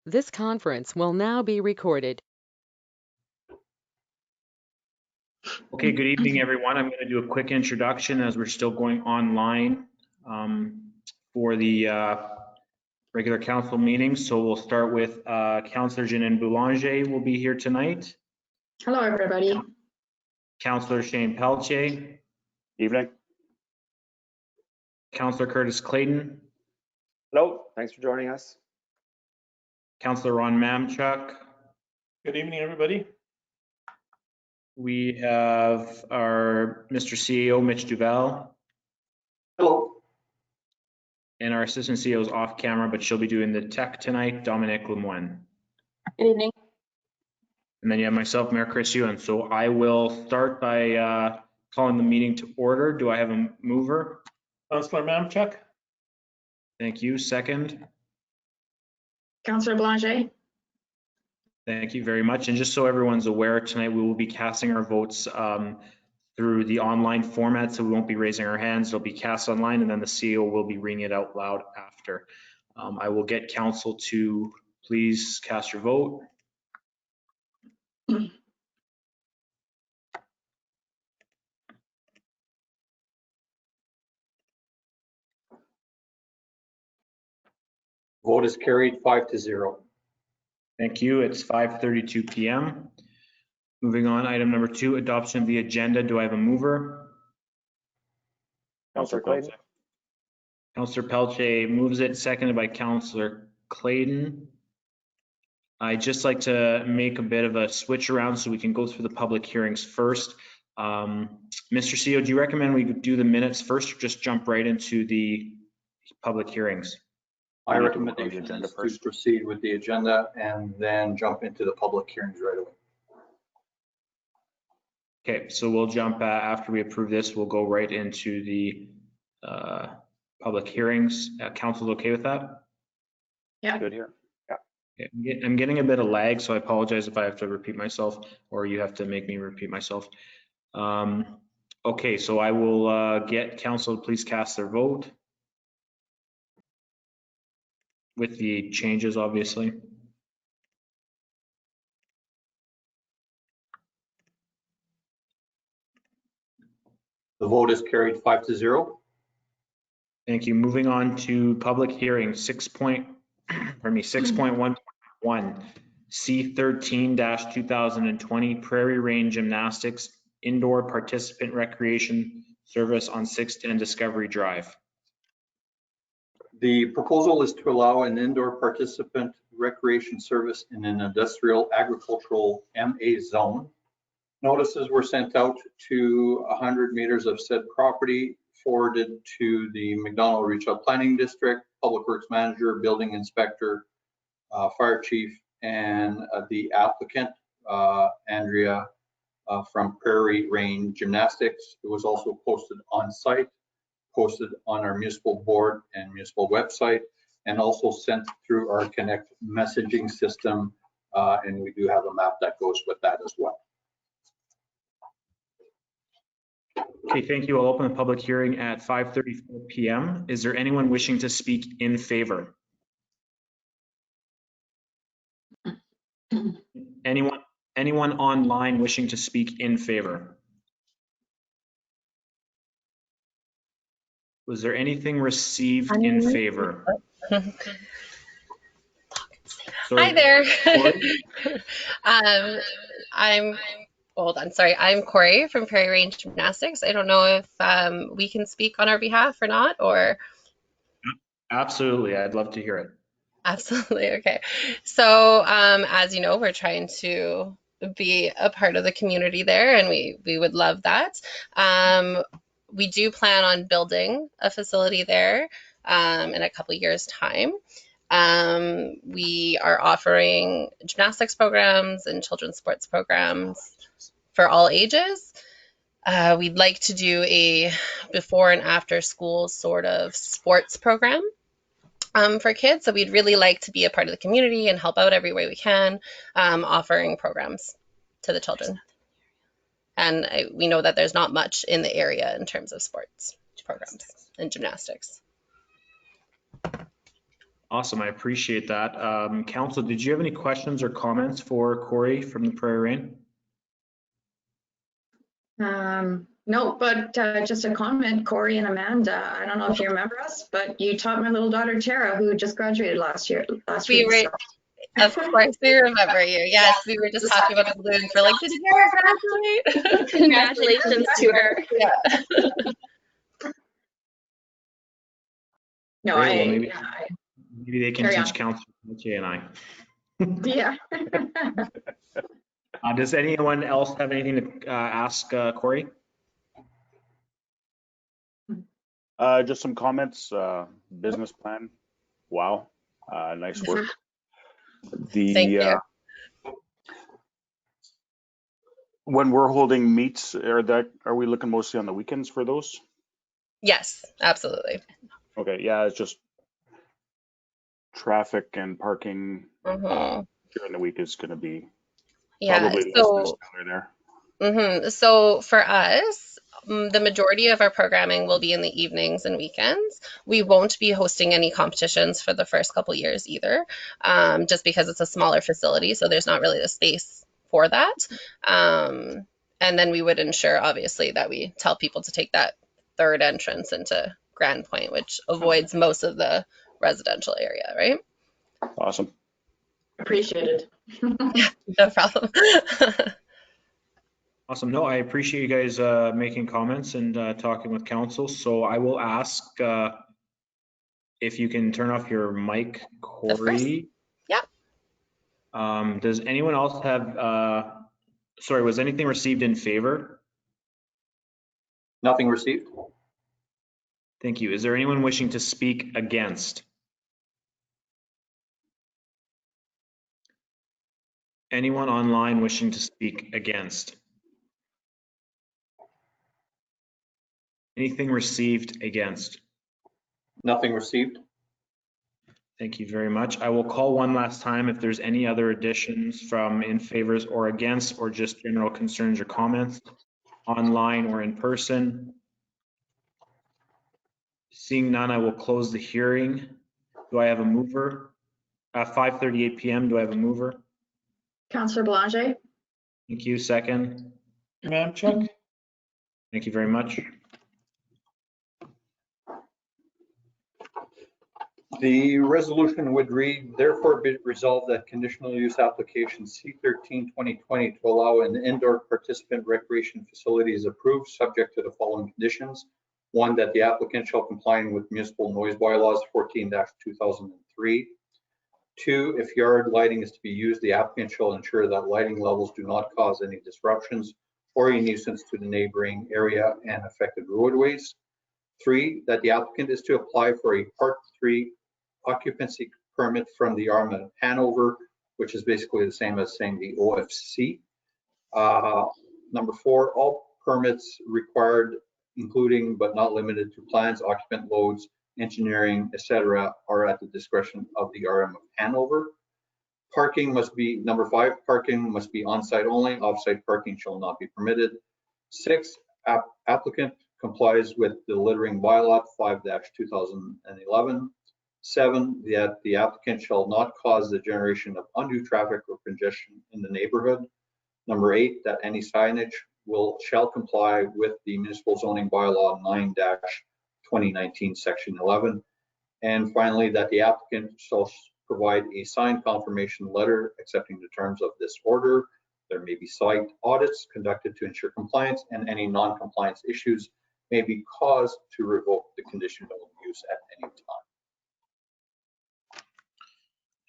This conference will now be recorded. Okay, good evening, everyone. I'm going to do a quick introduction as we're still going online for the regular council meeting. So we'll start with Councillor Janine Boulanger will be here tonight. Hello, everybody. Councillor Shane Pelche. Evening. Councillor Curtis Clayton. Hello, thanks for joining us. Councillor Ron Mamchuk. Good evening, everybody. We have our Mr. CEO, Mitch Duval. Hello. And our assistant CEO is off camera, but she'll be doing the tech tonight, Dominic Lemoine. Good evening. And then you have myself, Mayor Chris Ewan. So I will start by calling the meeting to order. Do I have a mover? Councillor Mamchuk. Thank you. Second. Councillor Blanger. Thank you very much. And just so everyone's aware, tonight we will be casting our votes through the online format, so we won't be raising our hands. It'll be cast online, and then the CEO will be reading it out loud after. I will get council to please cast your vote. Vote is carried 5-0. Thank you. It's 5:32 p.m. Moving on, item number 2, adoption of the agenda. Do I have a mover? Councillor Clayton. Councillor Pelche moves it, seconded by Councillor Clayton. I'd just like to make a bit of a switch around so we can go through the public hearings first. Mr. CEO, do you recommend we do the minutes first or just jump right into the public hearings? My recommendation is to proceed with the agenda and then jump into the public hearings right away. Okay, so we'll jump after we approve this, we'll go right into the public hearings. Council's okay with that? Yeah. Good here. Okay, I'm getting a bit of lag, so I apologize if I have to repeat myself or you have to make me repeat myself. Okay, so I will get council to please cast their vote with the changes, obviously. The vote is carried 5-0. Thank you. Moving on to public hearing 6.1.1 C13-2020 Prairie Range Gymnastics Indoor Participant Recreation Service on 610 Discovery Drive. The proposal is to allow an indoor participant recreation service in an industrial agricultural MA zone. Notices were sent out to 100 meters of said property, forwarded to the McDonald Regional Planning District, Public Works Manager, Building Inspector, Fire Chief, and the applicant, Andrea from Prairie Range Gymnastics. It was also posted on site, posted on our municipal board and municipal website, and also sent through our Connect messaging system. And we do have a map that goes with that as well. Okay, thank you. I'll open the public hearing at 5:34 p.m. Is there anyone wishing to speak in favor? Anyone online wishing to speak in favor? Was there anything received in favor? Hi there. I'm Corey from Prairie Range Gymnastics. I don't know if we can speak on our behalf or not, or. Absolutely, I'd love to hear it. Absolutely, okay. So as you know, we're trying to be a part of the community there, and we would love that. We do plan on building a facility there in a couple years' time. We are offering gymnastics programs and children's sports programs for all ages. We'd like to do a before and after school sort of sports program for kids. So we'd really like to be a part of the community and help out every way we can, offering programs to the children. And we know that there's not much in the area in terms of sports programs and gymnastics. Awesome, I appreciate that. Council, did you have any questions or comments for Corey from the Prairie Rain? No, but just a comment, Corey and Amanda, I don't know if you remember us, but you taught my little daughter Tara, who just graduated last We week. were, of course, we remember you. Yes, we were just talking about the balloons. We're like, did Tara graduate? Congratulations to her. Yeah. No, Great, well, maybe- I Maybe they can Carry teach on. Councilor Pelche and I. yeah. Does anyone else have anything to ask Corey? Just some comments, business plan. Wow, nice work. Thank you. When we're holding meets, are we looking mostly on the weekends for those? Yes, absolutely. Okay, yeah, it's just traffic and parking Mhm. during the week is going to be Yeah, probably less than stellar there. So for us, the majority of our programming will be in the evenings and weekends. We won't be hosting any competitions for the first couple years either, just because it's a smaller facility, so there's not really the space for that. And then we would ensure, obviously, that we tell people to take that third entrance into Grand Point, which avoids most of the residential area, right? Awesome. Appreciated. No problem. Awesome. No, I appreciate you guys making comments and talking with council. So I will ask if you can turn off your mic, Corey. Yep. Does anyone else have, sorry, was anything received in favor? Nothing received. Thank you. Is there anyone wishing to speak against? Anyone online wishing to speak against? Anything received against? Nothing received. Thank you very much. I will call one last time if there's any other additions from in favors or against, or just general concerns or comments, online or in person. Seeing none, I will close the hearing. Do I have a mover? At 5:38 p.m., do I have a mover? Councillor Belanger. Thank you. Second. Mamchuk, Thank you very much. The resolution would read, therefore be it resolved that conditional use application C13-2020 to allow an indoor participant recreation facility is approved, subject to the following conditions. One, that the applicant shall comply with municipal noise bylaws 14-2003. Two, if yard lighting is to be used, the applicant shall ensure that lighting levels do not cause any disruptions or a nuisance to the neighboring area and affected roadways. Three, that the applicant is to apply for a Part 3 occupancy permit from the RM of Hanover, which is basically the same as saying the OFC. Number four, all permits required, including but not limited to plans, occupant loads, engineering, etc., are at the discretion of the RM of Hanover. Parking must be, number five, parking must be on-site only. Off-site parking shall not be permitted. Six, applicant complies with the littering bylaw 5-2011. Seven, that the applicant shall not cause the generation of undue traffic or congestion in the neighborhood. Number eight, that any signage shall comply with the municipal zoning bylaw 9-2019 section 11. And finally, that the applicant shall provide a signed confirmation letter accepting the terms of this order. There may be site audits conducted to ensure compliance, and any non-compliance issues may be caused to revoke the conditional use at any time.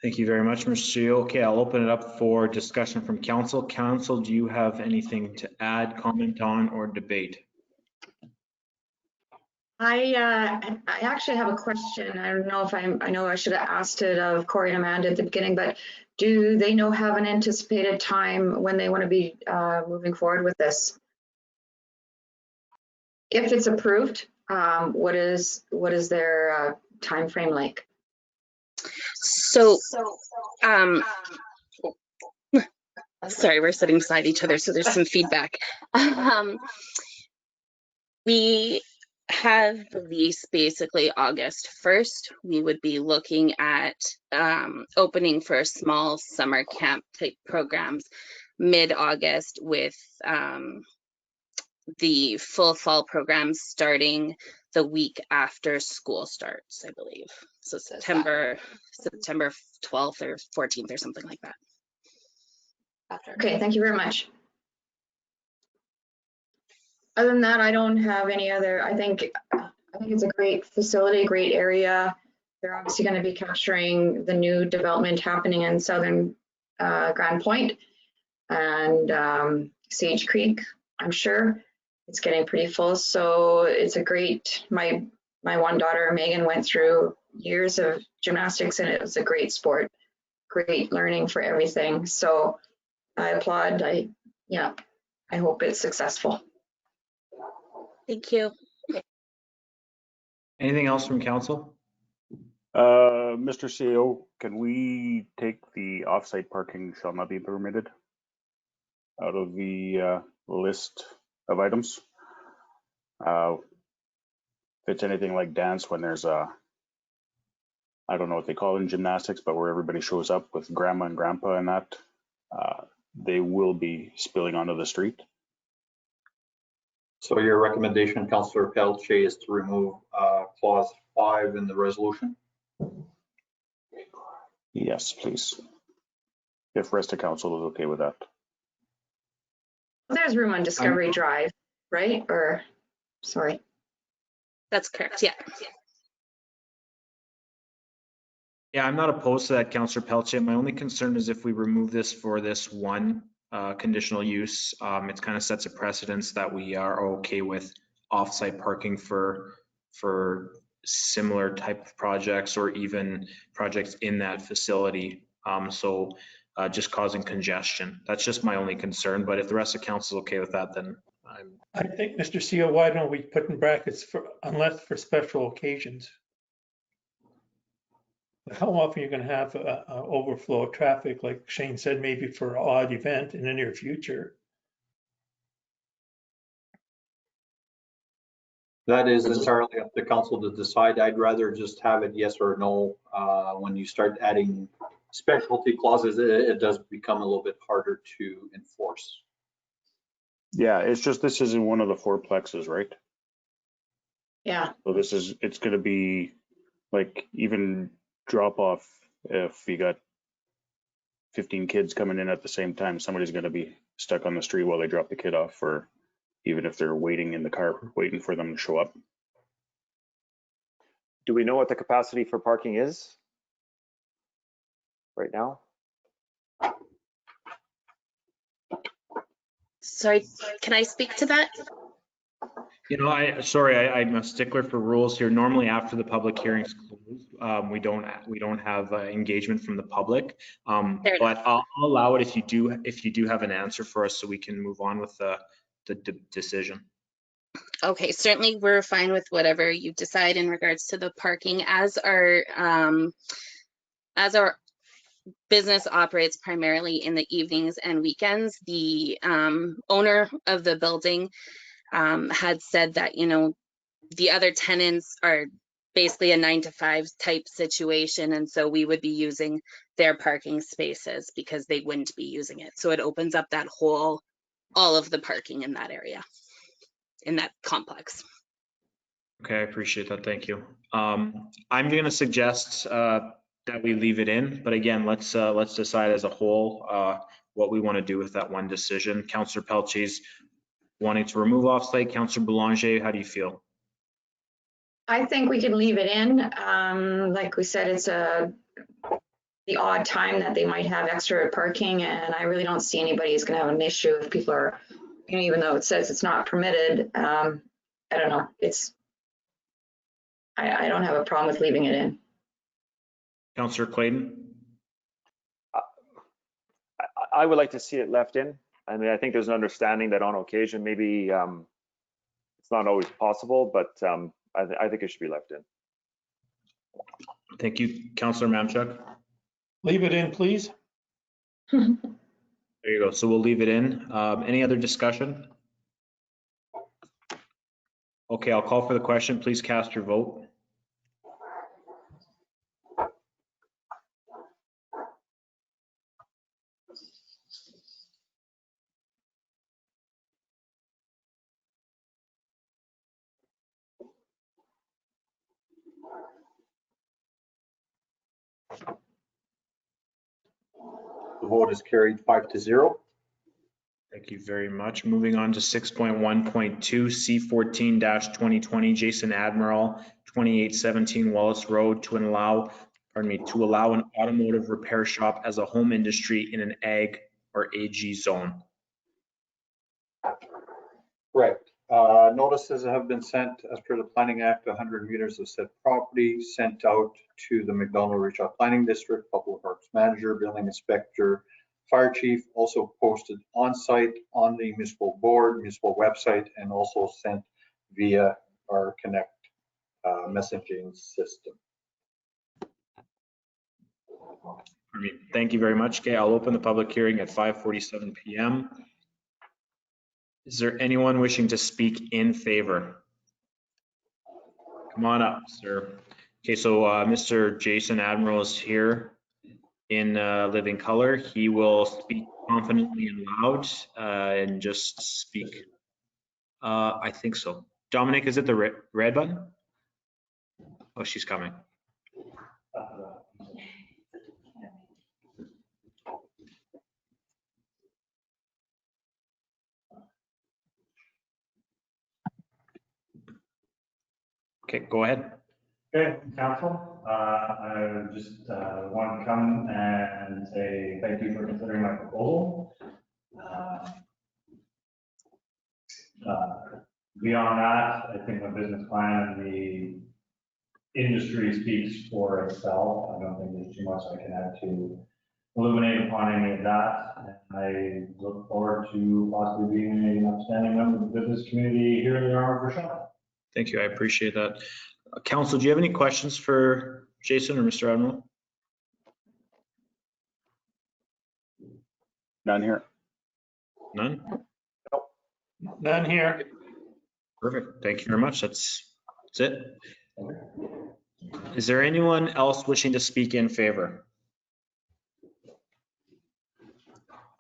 Thank you very much, Mr. Gio. Okay, I'll open it up for discussion from council. Council, do you have anything to add, comment on, or debate? I actually have a question. I don't know if I know I should have asked it of Corey and Amanda at the beginning, but do they have an anticipated time when they want to be moving forward with this? If it's approved, what is their time frame like? So, sorry, we're sitting beside each other, so there's some feedback. We have the lease basically August 1st. We would be looking at opening for small summer camp type programs mid-August with the full fall programs starting the week after school starts, I believe. So September 12th or 14th or something like that. Okay, thank you very much. Other than that, I don't have any other, I think it's a great facility, great area. They're obviously going to be capturing the new development happening in southern Grand Point and Sage Creek, I'm sure. It's getting pretty full, so it's a great, my one daughter, Megan, went through years of gymnastics and it was a great sport, great learning for everything. So I applaud, I hope it's successful. Thank you. Anything else from council? Mr. CEO, can we take the off-site parking shall not be permitted out of the list of items? If it's anything like dance, when there's I don't know what they call it in gymnastics, but where everybody shows up with grandma and grandpa and that, they will be spilling onto the street. So your recommendation, Councillor Pelche, is to remove clause 5 in the resolution? Yes, please. If rest of council is okay with that. There's room on Discovery Drive, right? Or, sorry. That's correct, yeah. Yeah, I'm not opposed to that, Councillor Pelche. My only concern is if we remove this for this one conditional use, it kind of sets a precedence that we are okay with off-site parking for similar type of projects or even projects in that facility. Just causing congestion. That's just my only concern. But if the rest of council is okay with that, then I think, Mr. CEO, why don't we put in brackets for unless for special occasions? How often are you going to have an overflow of traffic, like Shane said, maybe for an odd event in the near future? That is entirely up to council to decide. I'd rather just have it yes or no. When you start adding specialty clauses, it does become a little bit harder to enforce. Yeah, it's just this isn't one of the four plexes, right? Yeah. So it's going to be like even drop off. If you got 15 kids coming in at the same time, somebody's going to be stuck on the street while they drop the kid off, or even if they're waiting in the car, waiting for them to show up. Do we know what the capacity for parking is right now? Sorry, can I speak to that? You know, I'm a stickler for rules here. Normally after the public hearings close, we don't have engagement from the public. But I'll allow it if you do have an answer for us so we can move on with the decision. Okay, certainly we're fine with whatever you decide in regards to the parking. As our business operates primarily in the evenings and weekends, the owner of the building had said that, you know, the other tenants are basically a 9-to-5 type situation, and so we would be using their parking spaces because they wouldn't be using it. So it opens up that whole, all of the parking in that area, in that complex. Okay, I appreciate that. Thank you. I'm going to suggest that we leave it in, but again, let's decide as a whole what we want to do with that one decision. Councillor Pelche's wanting to remove off-site. Councillor Boulanger, how do you feel? I think we can leave it in. Like we said, it's the odd time that they might have extra parking, and I really don't see anybody who's going to have an issue if people are, you know, even though it says it's not permitted. I don't know. I don't have a problem with leaving it in. Councillor Clayton? I would like to see it left in. I mean, I think there's an understanding that on occasion, maybe it's not always possible, but I think it should be left in. Thank you. Councillor Mamchuk? Leave it in, please. There you go. So we'll leave it in. Any other discussion? Okay, I'll call for the question. Please cast your vote. The vote is carried 5-0. Thank you very much. Moving on to 6.1.2, C14-2020, Jason Admiral, 2817 Wallace Road to allow an automotive repair shop as a home industry in an ag or AG zone. Correct. Notices have been sent as per the Planning Act, 100 meters of said property sent out to the McDonald Ridge Planning District, Public Works Manager, Building Inspector, Fire Chief, also posted on site on the municipal board, municipal website, and also sent via our Connect messaging system. Thank you very much. Okay, I'll open the public hearing at 5:47 p.m. Is there anyone wishing to speak in favor? Come on up, sir. Okay, so Mr. Jason Admiral is here in living color. He will speak confidently and loud and just speak. I think so. Dominic, is it the red button? Oh, she's coming. Okay, go ahead. Okay, council, I just want to come and say thank you for considering my proposal. Beyond that, I think my business plan and the industry speaks for itself. I don't think there's too much I can add to illuminate upon any of that. And I look forward to possibly being an outstanding member of the business community here in the Arm River Shop. Thank you, I appreciate that. Council, do you have any questions for Jason or Mr. Admiral? None here. None? None here. Perfect, thank you very much. That's it. Is there anyone else wishing to speak in favor?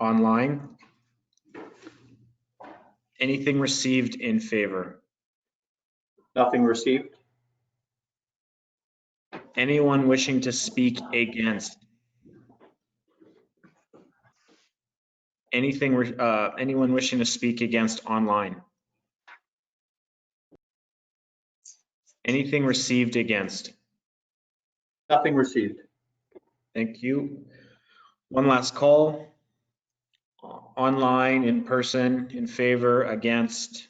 Online? Anything received in favor? Nothing received. Anyone wishing to speak against? Anyone wishing to speak against online? Anything received against? Nothing received. Thank you. One last call. Online, in person, in favor, against?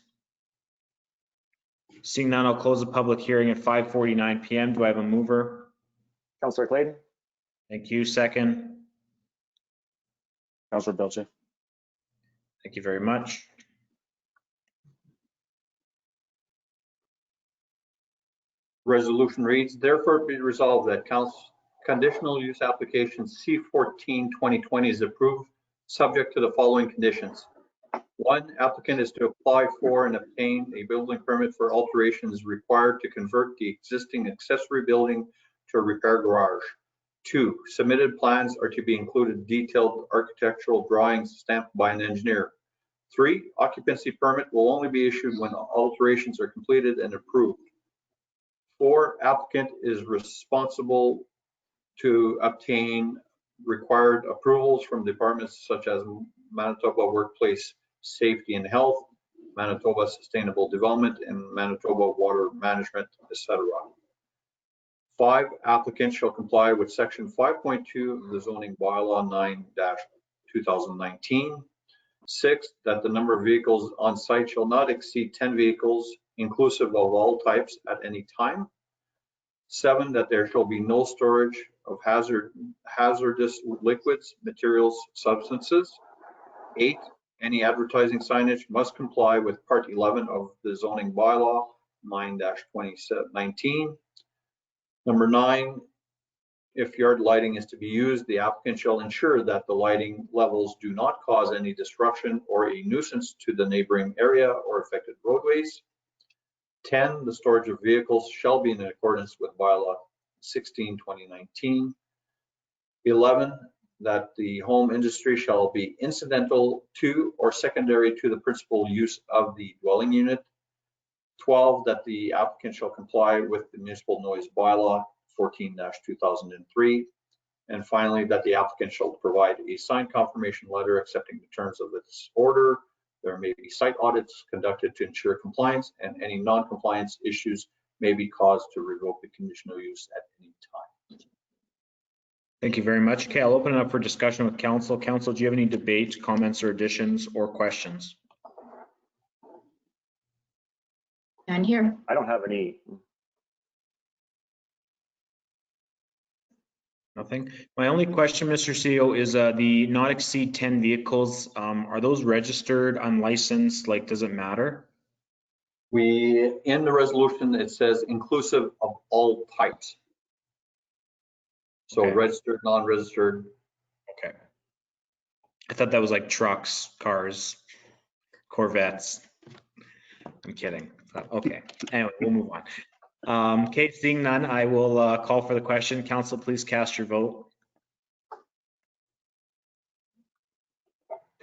Seeing none, I'll close the public hearing at 5:49 p.m. Do I have a mover? Councillor Clayton? Thank you. Second? Councillor Belche. Thank you very much. Resolution reads, therefore be resolved that conditional use application C14-2020 is approved, subject to the following conditions. 1, applicant is to apply for and obtain a building permit for alterations required to convert the existing accessory building to a repair garage. 2, submitted plans are to be included detailed architectural drawings stamped by an engineer. 3, occupancy permit will only be issued when alterations are completed and approved. 4, applicant is responsible to obtain required approvals from departments such as Manitoba Workplace Safety and Health, Manitoba Sustainable Development, and Manitoba Water Management, etc. 5, applicant shall comply with section 5.2 of the zoning bylaw 9-2019. 6, that the number of vehicles on site shall not exceed 10 vehicles, inclusive of all types at any time. 7, that there shall be no storage of hazardous liquids, materials, substances. 8, any advertising signage must comply with Part 11 of the zoning bylaw 9-2019. Number 9, if yard lighting is to be used, the applicant shall ensure that the lighting levels do not cause any disruption or a nuisance to the neighboring area or affected roadways. 10, the storage of vehicles shall be in accordance with bylaw 16/2019. 11, that the home industry shall be incidental to or secondary to the principal use of the dwelling unit. 12, that the applicant shall comply with the municipal noise bylaw 14-2003. And finally, that the applicant shall provide a signed confirmation letter accepting the terms of this order. There may be site audits conducted to ensure compliance, and any non-compliance issues may be caused to revoke the conditional use at any time. Thank you very much. Okay, I'll open it up for discussion with council. Council, do you have any debate, comments, or additions or questions? And here. I don't have any. Nothing. My only question, Mr. CEO, is the not exceed 10 vehicles. Are those registered, unlicensed? Like, does it matter? In the resolution, it says inclusive of all types. So Okay. registered, non-registered. Okay. I thought that was like trucks, cars, Corvettes. I'm kidding. Okay. Anyway, we'll move on. Okay, seeing none, I will call for the question. Council, please cast your vote.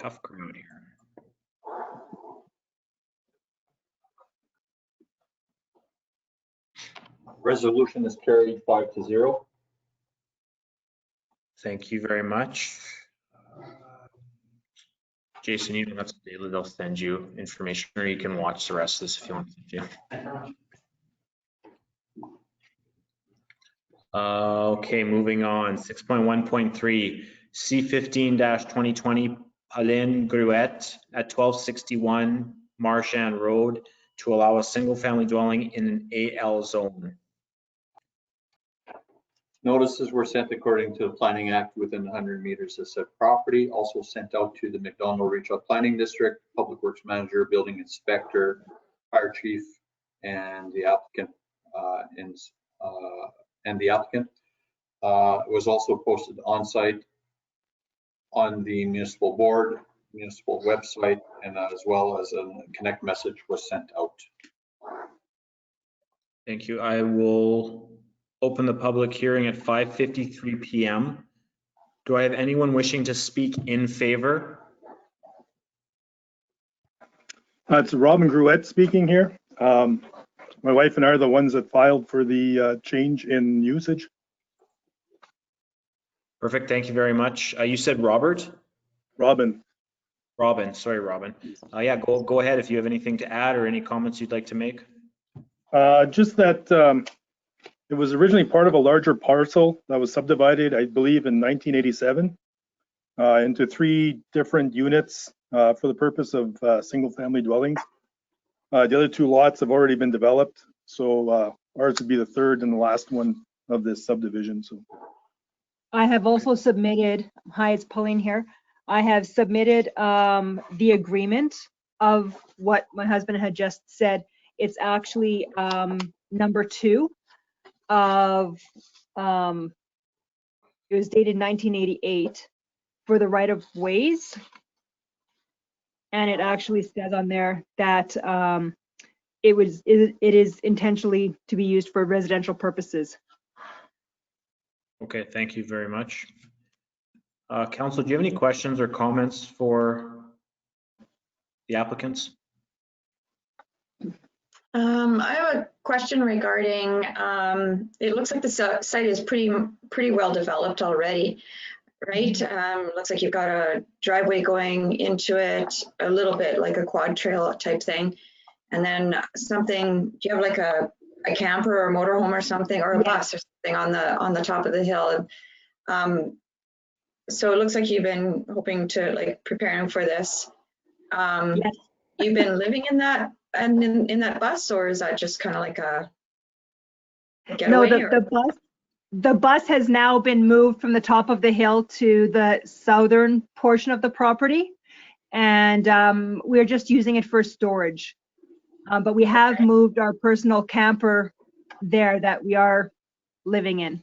Tough crowd here. Resolution is carried 5-0. Thank you very much. Jason, you don't have to stay, they'll send you information, or you can watch the rest of this if you want to. Okay, moving on. 6.1.3, C15-2020 Pauline Gruet at 1261 Marchand Road to allow a single-family dwelling in an AL zone. Notices were sent according to the Planning Act within 100 meters of said property, also sent out to the McDonald Regional Planning District, Public Works Manager, Building Inspector, Fire Chief, and the applicant. It was also posted on site on the municipal board, municipal website, and as well as a connect message was sent out. Thank you. I will open the public hearing at 5:53 p.m. Do I have anyone wishing to speak in favor? It's Robin Gruet speaking here. My wife and I are the ones that filed for the change in usage. Perfect. Thank you very much. You said Robert? Robin. Robin. Sorry, Robin. Yeah, go ahead if you have anything to add or any comments you'd like to make. Just that it was originally part of a larger parcel that was subdivided, I believe, in 1987 into 3 different units for the purpose of single-family dwellings. The other 2 lots have already been developed, so ours would be the 3rd and the last one of this subdivision. So I have also submitted, hi, it's Pauline here. I have submitted the agreement of what my husband had just said. It's actually number 2 of, it was dated 1988 for the right of ways. And it actually says on there that it is intentionally to be used for residential purposes. Okay, thank you very much. Council, do you have any questions or comments for the applicants? I have a question regarding, it looks like the site is pretty well developed already, right? Looks like you've got a driveway going into it, a little bit like a quad trail type thing. And then something, do you have like a camper or a motorhome or something, or a bus or something on the top of the hill? So it looks like you've been hoping to like preparing for this. Yes. You've been living in that and in that bus, or is that just kind of like a getaway? No, the bus has now been moved from the top of the hill to the southern portion of the property, and we're just using it for storage. But we have moved our personal camper there that we are living in.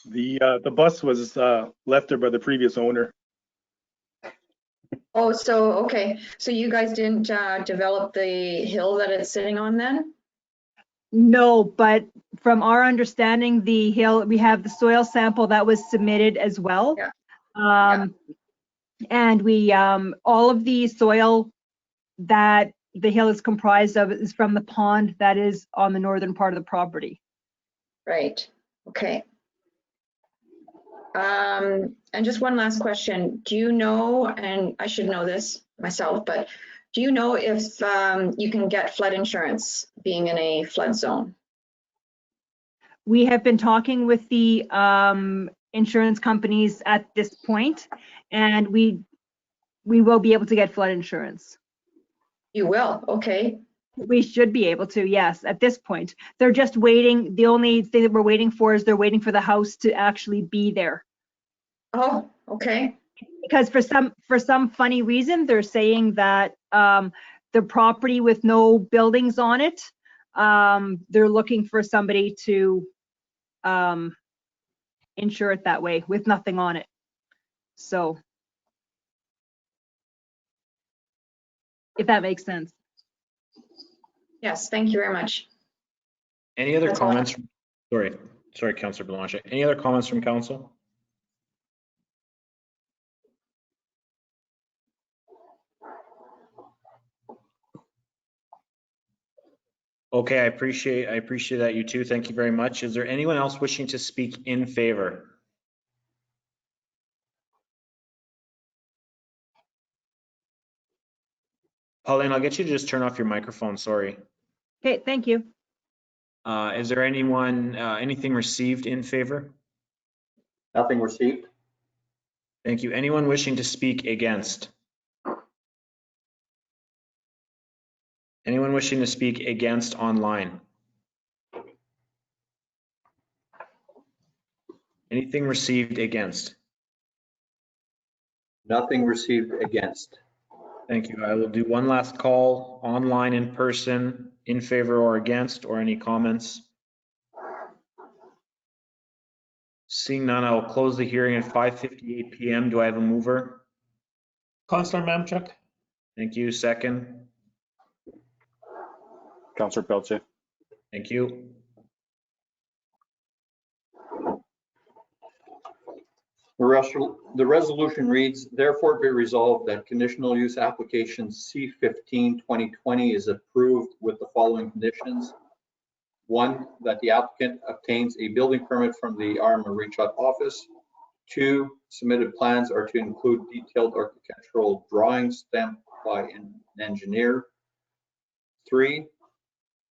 the bus was left there by the previous owner. Oh, so, okay. So you guys didn't develop the hill that it's sitting on then? No, but from our understanding, the hill, we have the soil sample that was submitted as well. Yeah. And we, all of the soil that the hill is comprised of is from the pond that is on the northern part of the property. Right, okay. And just one last question. Do you know, and I should know this myself, but do you know if you can get flood insurance being in a flood zone? We have been talking with the insurance companies at this point, and we will be able to get flood insurance. You will, okay. We should be able to, yes, at this point. They're just waiting. The only thing that we're waiting for is they're waiting for the house to actually be there. Oh, okay. Because for some funny reason, they're saying that the property with no buildings on it, they're looking for somebody to insure it that way with nothing on it. So, if that makes sense. Yes, thank you very much. Any other That's all. comments? Sorry, Councillor Belanger. Any other comments from council? Okay, I appreciate that, you too. Thank you very much. Is there anyone else wishing to speak in favor? Pauline, I'll get you to just turn off your microphone, sorry. Okay, thank you. Is there anyone, anything received in favor? Nothing received. Thank you. Anyone wishing to speak against? Anyone wishing to speak against online? Anything received against? Nothing received against. Thank you. I will do one last call, online, in person, in favor or against, or any comments? Seeing none, I will close the hearing at 5:58 p.m. Do I have a mover? Councillor Mamchuk? Thank you. Second? Councillor Pelletier. Thank you. The resolution reads, therefore be resolved that conditional use application C15-2020 is approved with the following conditions. One, that the applicant obtains a building permit from the R.M. office. Two, submitted plans are to include detailed architectural drawings stamped by an engineer. Three,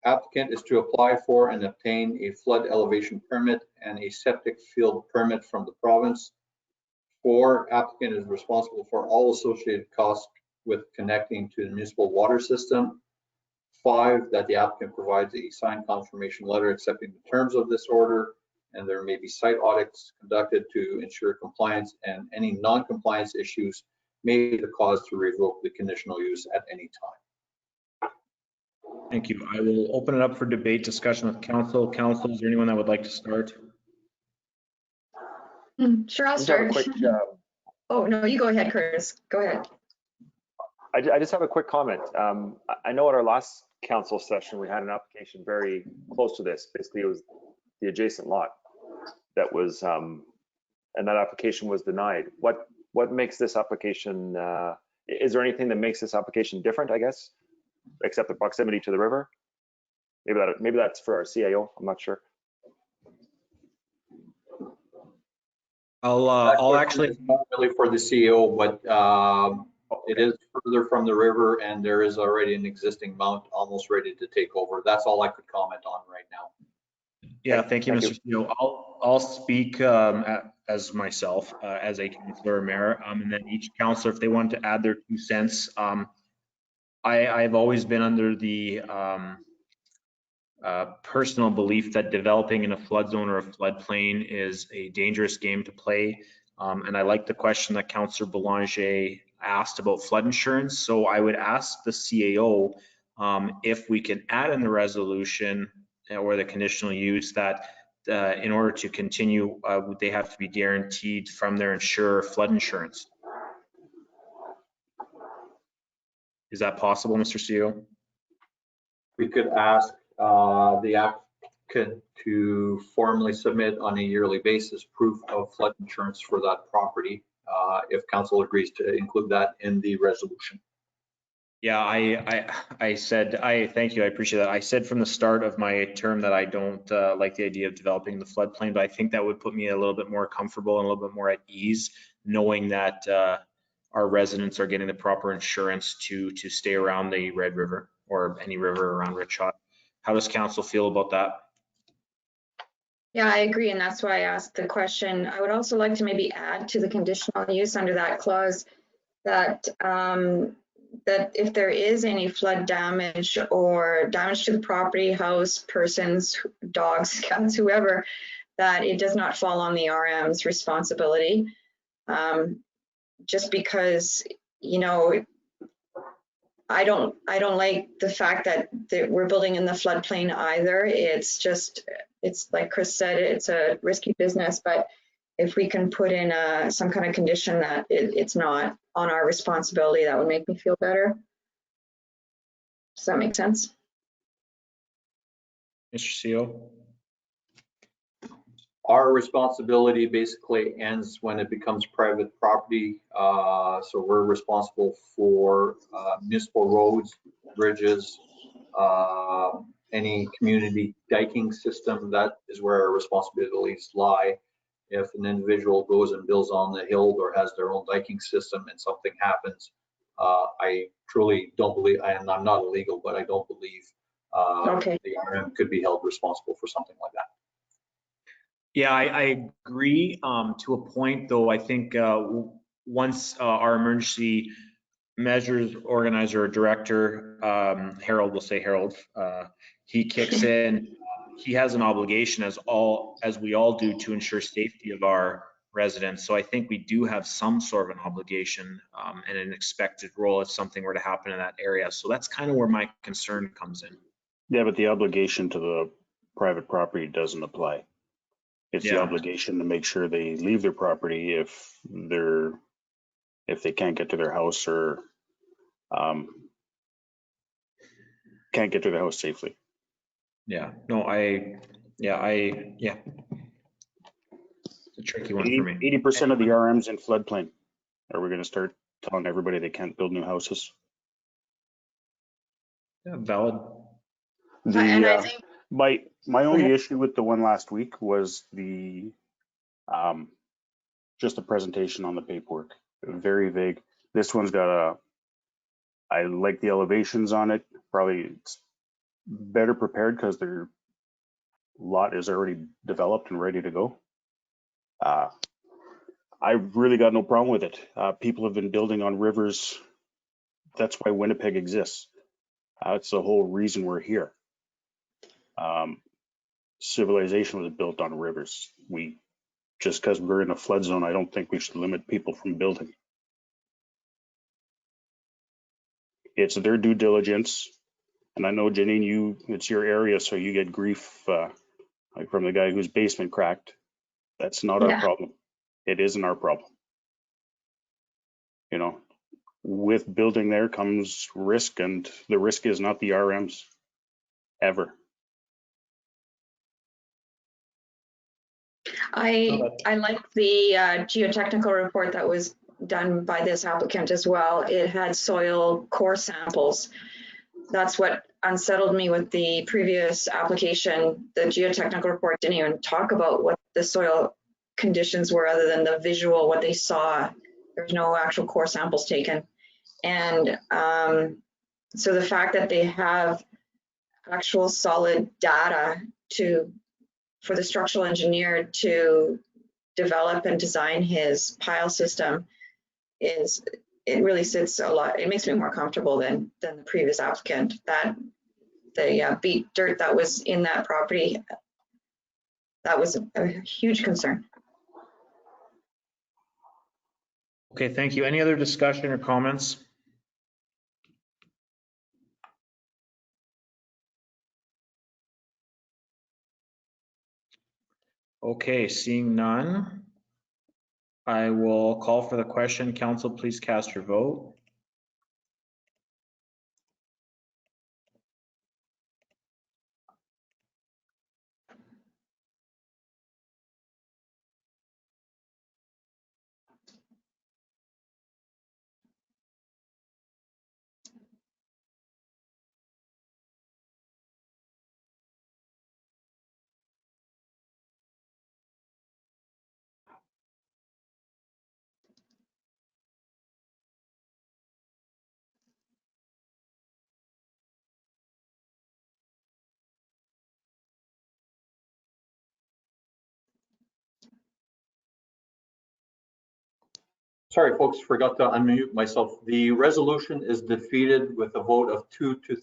applicant is to apply for and obtain a flood elevation permit and a septic field permit from the province. 4, applicant is responsible for all associated costs with connecting to the municipal water system. 5, that the applicant provides a signed confirmation letter accepting the terms of this order, and there may be site audits conducted to ensure compliance, and any non-compliance issues may be the cause to revoke the conditional use at any time. Thank you. I will open it up for debate, discussion with council. Council, is there anyone that would like to start? Sure, I'll Just have a start. quick, Oh, no, you go ahead, Curtis. Go ahead. I just have a quick comment. I know at our last council session, we had an application very close to this. Basically, it was the adjacent lot that was, and that application was denied. What makes this application, is there anything that makes this application different, I guess, except the proximity to the river? Maybe that's for our CAO, I'm not sure. I'll actually, It's not really for the CEO, but it is further from the river, and there is already an existing mount almost ready to take over. That's all I could comment on right now. yeah, thank you, Mr. CEO. I'll speak as myself, as a councillor mayor, and then each councillor, if they want to add their 2 cents. I've always been under the personal belief that developing in a flood zone or a floodplain is a dangerous game to play. And I like the question that Councillor Belanger asked about flood insurance. So I would ask the CAO if we can add in the resolution or the conditional use that in order to continue, they have to be guaranteed from their insurer flood insurance. Is that possible, Mr. CEO? We could ask the applicant to formally submit on a yearly basis proof of flood insurance for that property, if council agrees to include that in the resolution. Yeah, I said, thank you, I appreciate that. I said from the start of my term that I don't like the idea of developing the floodplain, but I think that would put me a little bit more comfortable and a little bit more at ease, knowing that our residents are getting the proper insurance to stay around the Red River or any river around Richshot. How does council feel about that? Yeah, I agree, and that's why I asked the question. I would also like to maybe add to the conditional use under that clause that that if there is any flood damage or damage to the property, house, persons, dogs, cats, whoever, that it does not fall on the RM's responsibility. Just because, you know, I don't like the fact that we're building in the floodplain either. It's just, it's like Chris said, it's a risky business, but if we can put in some kind of condition that it's not on our responsibility, that would make me feel better. Does that make sense? Mr. CO? Our responsibility basically ends when it becomes private property. So we're responsible for municipal roads, bridges, any community diking system. That is where our responsibilities lie. If an individual goes and builds on the hill or has their own diking system and something happens, I truly don't believe, and I'm not illegal, but I don't believe the RM could be held responsible for something like that. Yeah, I agree to a point, though. I think once our emergency measures organizer or director, Harold, we'll say Harold, he kicks in, he has an obligation as we all do to ensure safety of our residents. So I think we do have some sort of an obligation and an expected role if something were to happen in that area. So that's kind of where my concern comes in. Yeah, but the obligation to the private property doesn't apply. It's the obligation to make sure they leave their property if they can't get to their house or can't get to their house safely. Yeah, no, it's a tricky one for me. 80% of the RM's in floodplain. Are we going to start telling everybody they can't build new houses? Yeah, valid. And I think My only issue with the one last week was the just the presentation on the paperwork. Very vague. This one's got I like the elevations on it. Probably it's better prepared because their lot is already developed and ready to go. I've really got no problem with it. People have been building on rivers. That's why Winnipeg exists. It's the whole reason we're here. Civilization was built on rivers. Just because we're in a flood zone, I don't think we should limit people from building. It's their due diligence. And I know, Janine, it's your area, so you get grief like from the guy whose basement cracked. That's not our problem. It isn't our problem. You know, with building there comes risk, and the risk is not the RM's ever. I like the geotechnical report that was done by this applicant as well. It had soil core samples. That's what unsettled me with the previous application. The geotechnical report didn't even talk about what the soil conditions were other than the visual, what they saw. There's no actual core samples taken. And so the fact that they have actual solid data for the structural engineer to develop and design his pile system it really sits a lot. It makes me more comfortable than the previous applicant. That the beat dirt that was in that property, that was a huge concern. Okay, thank you. Any other discussion or comments? Okay, seeing none, I will call for the question. Council, please cast your vote. Sorry, folks, forgot to unmute myself. The resolution is defeated with a vote of 2-3.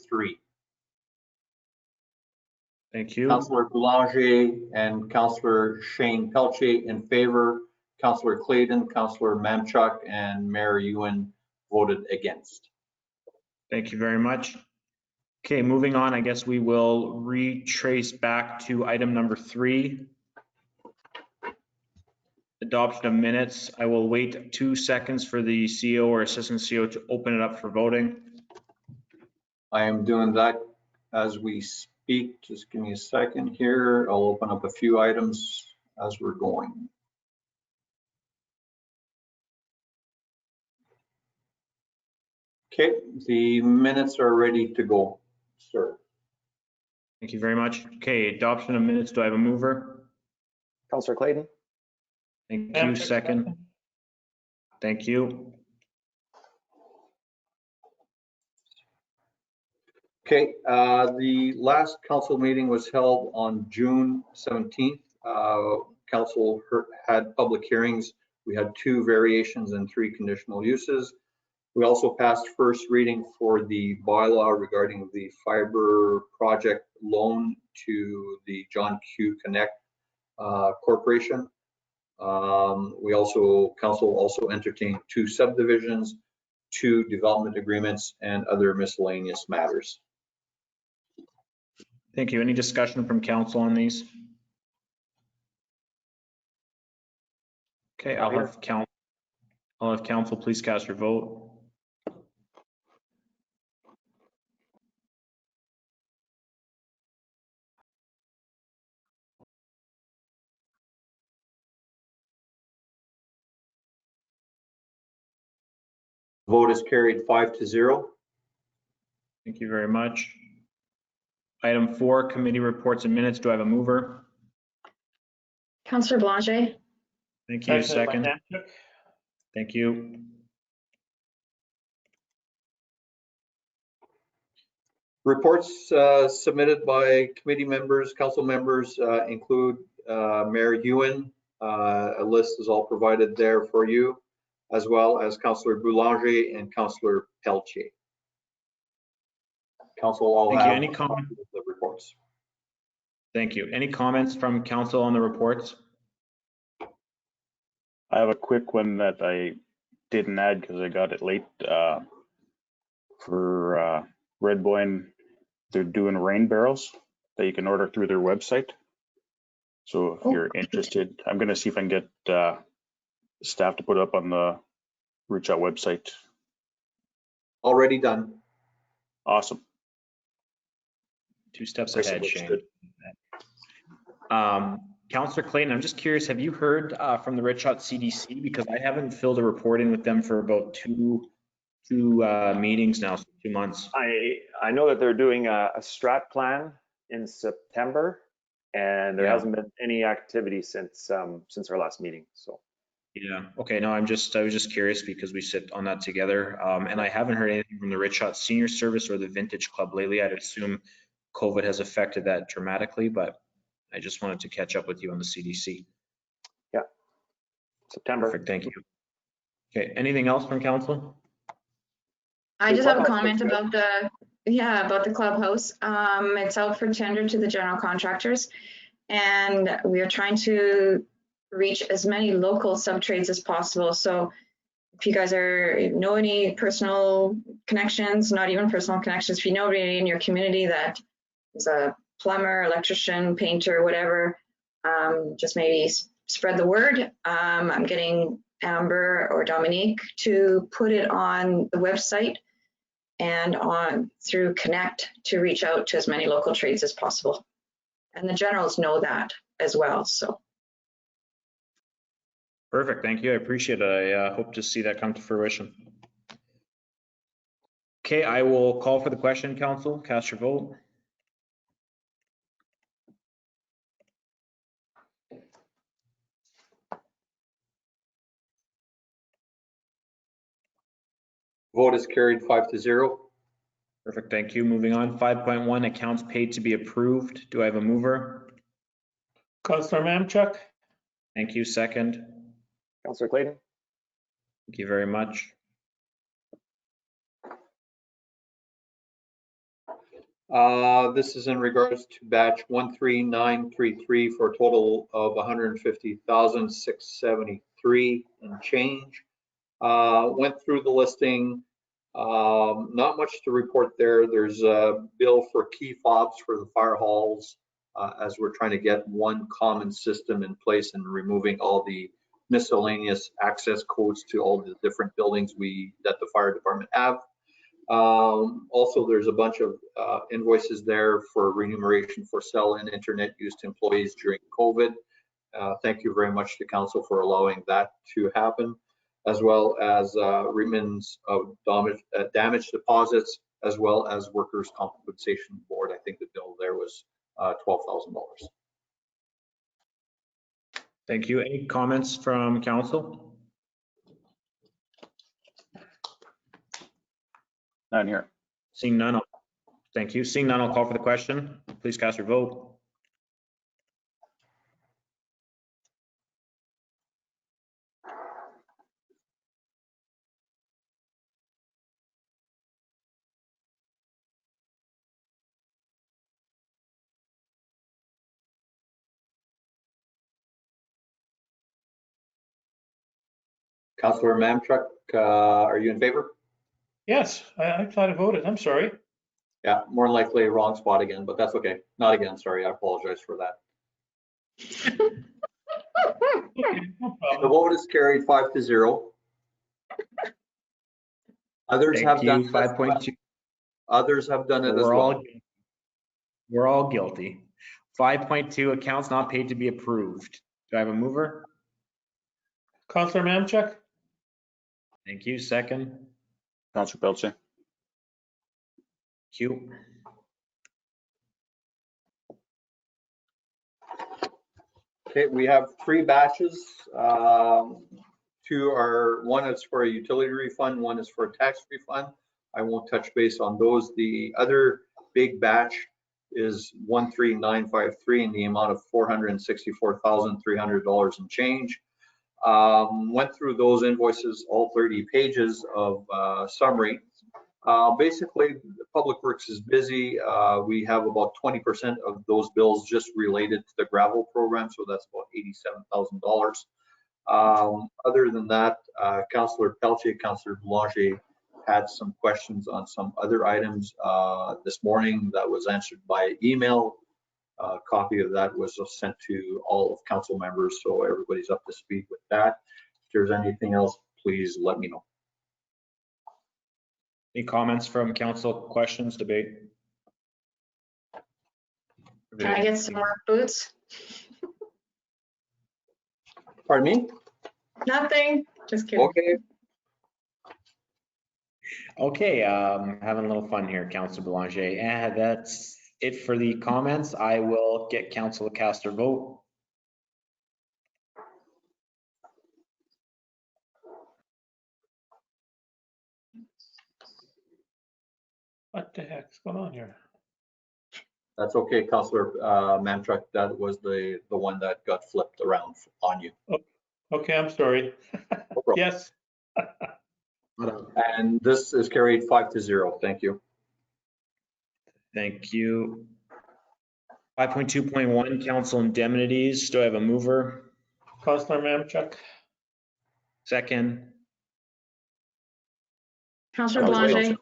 Thank you. Councillor Boulanger and Councillor Shane Pelche in favor. Councillor Clayton, Councillor Mamchuk, and Mayor Ewan voted against. Thank you very much. Okay, moving on, I guess we will retrace back to item number 3. Adoption of minutes. I will wait 2 seconds for the CEO or Assistant CEO to open it up for voting. I am doing that as we speak. Just give me a second here. I'll open up a few items as we're going. Okay, the minutes are ready to go, sir. Thank you very much. Okay, adoption of minutes. Do I have a mover? Councillor Clayton? Thank you. Second. Thank you. Okay, the last council meeting was held on June 17th. Council had public hearings. We had 2 variations and 3 conditional uses. We also passed first reading for the bylaw regarding the fiber project loan to the John Q. Connect Corporation. Council also entertained 2 subdivisions, 2 development agreements, and other miscellaneous matters. Thank you. Any discussion from council on these? Okay, I'll have council please cast your vote. Vote is carried 5-0. Thank you very much. Item 4, committee reports and minutes. Do I have a mover? Councillor Boulanger. Thank you. Second. Thank you. Reports submitted by committee members, council members include Mayor Ewan. A list is all provided there for you, as well as Councillor Boulanger and Councillor Pelche. Council all have any comments? The reports. Thank you. Any comments from council on the reports? I have a quick one that I didn't add because I got it late. For Red Boyne, they're doing rain barrels that you can order through their website. So if you're interested, I'm going to see if I can get staff to put up on the Reach Out website. Already done. Awesome. 2 steps ahead, Shane. Councillor Clayton, I'm just curious, have you heard from the Red Shot CDC? Because I haven't filled a report in with them for about two meetings now, so 2 months. I know that they're doing a strat plan in September, and there hasn't been any activity since our last meeting. So. Yeah. Okay. No, I was just curious because we sit on that together, and I haven't heard anything from the Red Shot Senior Service or the Vintage Club lately. I'd assume COVID has affected that dramatically, but I just wanted to catch up with you on the CDC. Yeah. September. Perfect. Thank you. Okay. Anything else from council? I just have a comment about the clubhouse. It's out for tender to the general contractors, and we are trying to reach as many local sub-trades as possible. So if you guys know any personal connections, not even personal connections, if you know anybody in your community that is a plumber, electrician, painter, whatever, just maybe spread the word. I'm getting Amber or Dominique to put it on the website and on through Connect to reach out to as many local trades as possible. And the generals know that as well, so. Perfect. Thank you. I appreciate it. I hope to see that come to fruition. Okay, I will call for the question, council. Cast your vote. Vote is carried 5-0. Perfect. Thank you. Moving on. 5.1, accounts paid to be approved. Do I have a mover? Councillor Mamchuk. Thank you. Second. Councillor Clayton? Thank you very much. This is in regards to batch 13933 for a total of 150,673 and change. Went through the listing. Not much to report there. There's a bill for key fobs for the fire halls as we're trying to get one common system in place and removing all the miscellaneous access codes to all the different buildings that the fire department have. Also, there's a bunch of invoices there for remuneration for cell and internet use to employees during COVID. Thank you very much to council for allowing that to happen, as well as remittances of damage deposits, as well as workers' compensation board. I think the bill there was $12,000. Thank you. Any comments from council? None here. Seeing none, thank you. Seeing none, I'll call for the question. Please cast your vote. Councillor Mamchuk, are you in favor? Yes, I thought I voted. I'm sorry. Yeah, more than likely wrong spot again, but that's okay. Not again, sorry. I apologize for that. Okay, no The problem. vote is carried 5-0. Others have done 5.2. Others have done it as We're well. all guilty. 5.2, accounts not paid to be approved. Do I have a mover? Councillor Mamchuk? Thank you. Second. Councillor Pelletier. Q. Okay, we have 3 batches. 2 are, one is for a utility refund, one is for a tax refund. I won't touch base on those. The other big batch is 13953 in the amount of $464,300 and change. Went through those invoices, all 30 pages of summary. Basically, Public Works is busy. We have about 20% of those bills just related to the gravel program, so that's about $87,000. Other than that, Councillor Pelletier, Councillor Boulanger had some questions on some other items this morning that was answered by email. A copy of that was sent to all of council members, so everybody's up to speed with that. If there's anything else, please let me know. Any comments from council, questions, debate? Can I get some work boots? Pardon me? Nothing, just kidding. Okay. Okay, having a little fun here, Councillor Boulanger. That's it for the comments. I will get council to cast their vote. What the heck's going on here? That's okay, Councillor Mamchuk. That was the one that got flipped around on you. Okay, I'm sorry. No problem. Yes. And this is carried 5-0. Thank you. Thank you. 5.2.1, council indemnities. Do I have a mover? Councillor Mamchuk? Second. Councillor Councillor Blanchet.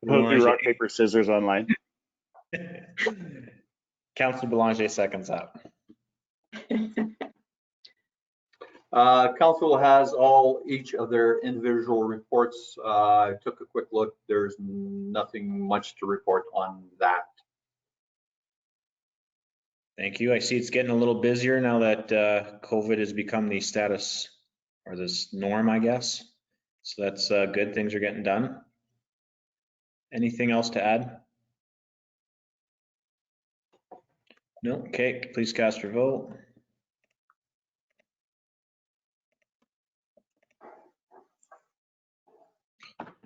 We'll do rock, paper, scissors online. Councillor Boulanger seconds up. Council has each of their individual reports. I took a quick look. There's nothing much to report on that. Thank you. I see it's getting a little busier now that COVID has become the status or this norm, I guess. So that's good. Things are getting done. Anything else to add? No. Okay. Please cast your vote.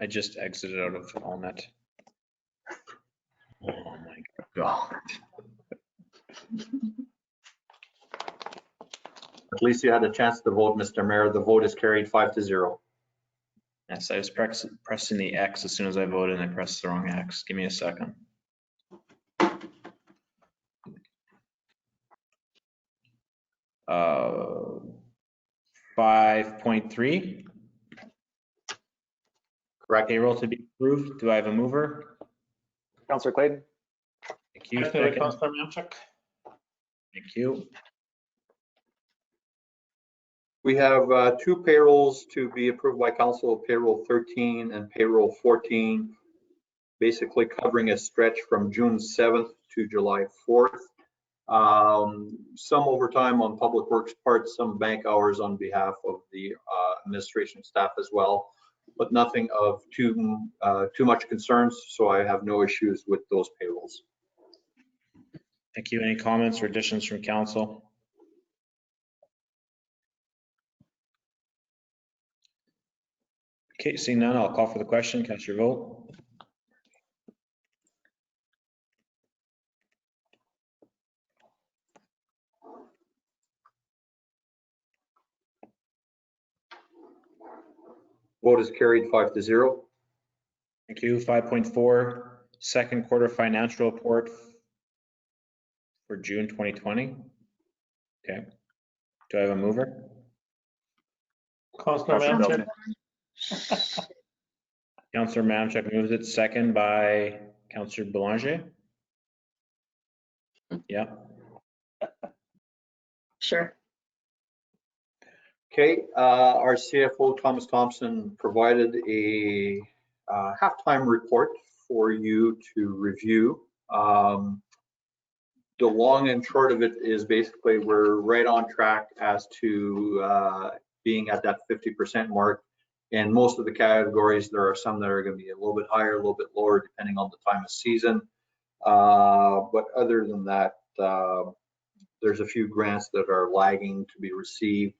I just exited out of AllNet. Oh my God. at least you had a chance to vote, Mr. Mayor. The vote is carried 5-0. Yes, I was pressing the X as soon as I voted and I pressed the wrong X. Give me a second. Uh, 5.3. Correct. Payroll to be approved. Do I have a mover? Councillor Clayton? Thank you. Seconded by Second. Councillor Mamchuk. Thank you. We have 2 payrolls to be approved by council, payroll 13 and payroll 14, basically covering a stretch from June 7th to July 4th. Some overtime on Public Works part, some bank hours on behalf of the administration staff as well, but nothing of too much concerns, so I have no issues with those payrolls. Thank you. Any comments or additions from council? Okay, seeing none, I'll call for the question. Cast your vote. Vote is carried 5-0. Thank you. 5.4, second quarter financial report for June 2020. Okay. Do I have a mover? Councillor Councillor Mamchuk. Belcher. Councillor Mamchuk moves it, second by Councillor Boulanger. Yeah. Sure. Okay, our CFO, Thomas Thompson, provided a halftime report for you to review. The long and short of it is basically we're right on track as to being at that 50% mark. In most of the categories, there are some that are going to be a little bit higher, a little bit lower, depending on the time of season. But other than that, there's a few grants that are lagging to be received.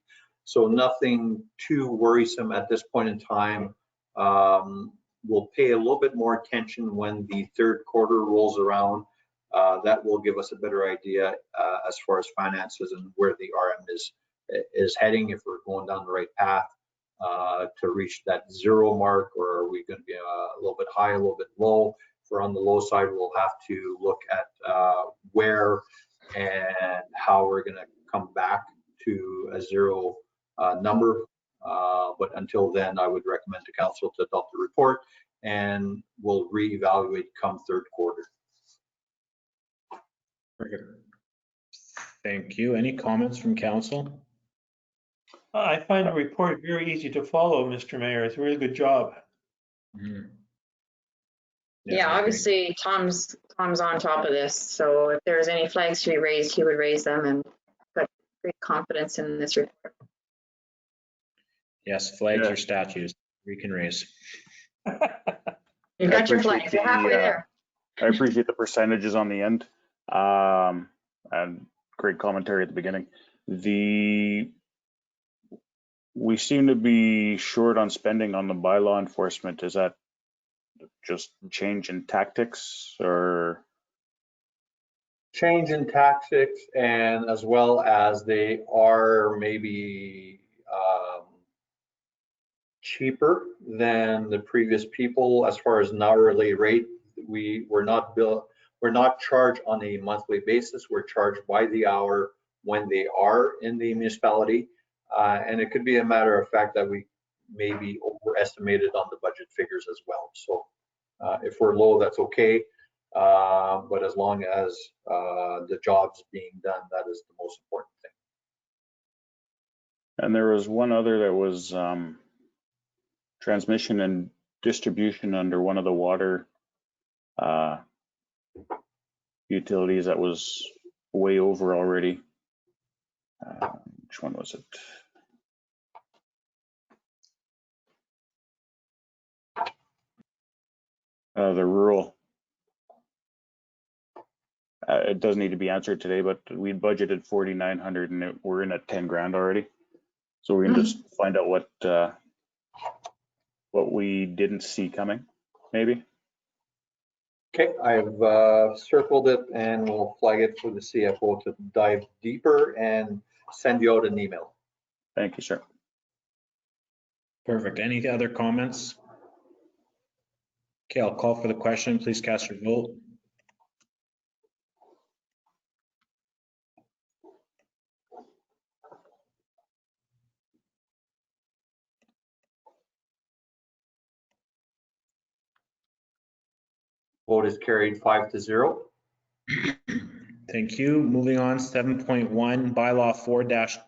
So nothing too worrisome at this point in time. We'll pay a little bit more attention when the third quarter rolls around. That will give us a better idea as far as finances and where the RM is heading, if we're going down the right path to reach that 0 mark, or are we going to be a little bit high, a little bit low. If we're on the low side, we'll have to look at where and how we're going to come back to a 0 number. But until then, I would recommend to council to adopt the report, and we'll reevaluate come third quarter. Very good. Thank you. Any comments from council? I find the report very easy to follow, Mr. Mayor. It's a really good job. Yeah, I agree. obviously Tom's on top of this, so if there's any flags to be raised, he would raise them, and got great confidence in this report. Yes, flags or statues we can raise. You got your flags, you're halfway there. I appreciate the percentages on the end, and great commentary at the beginning. We seem to be short on spending on the bylaw enforcement. Is that just change in tactics, or? Change in tactics, and as well as they are maybe cheaper than the previous people as far as an hourly rate. We're not charged on a monthly basis. We're charged by the hour when they are in the municipality. And it could be a matter of fact that we maybe overestimated on the budget figures as well. So if we're low, that's okay. But as long as the job's being done, that is the most important thing. And there was one other that was transmission and distribution under one of the water utilities that was way over already. Which one was it? The rural. It doesn't need to be answered today, but we budgeted 4,900 and we're in at 10 grand already. So we can just find out what we didn't see coming, maybe. Okay, I've circled it and we'll flag it for the CFO to dive deeper and send you out an email. Thank you, sir. Perfect. Any other comments? Okay, I'll call for the question. Please cast your vote. Vote is carried 5-0. Thank you. Moving on, 7.1, bylaw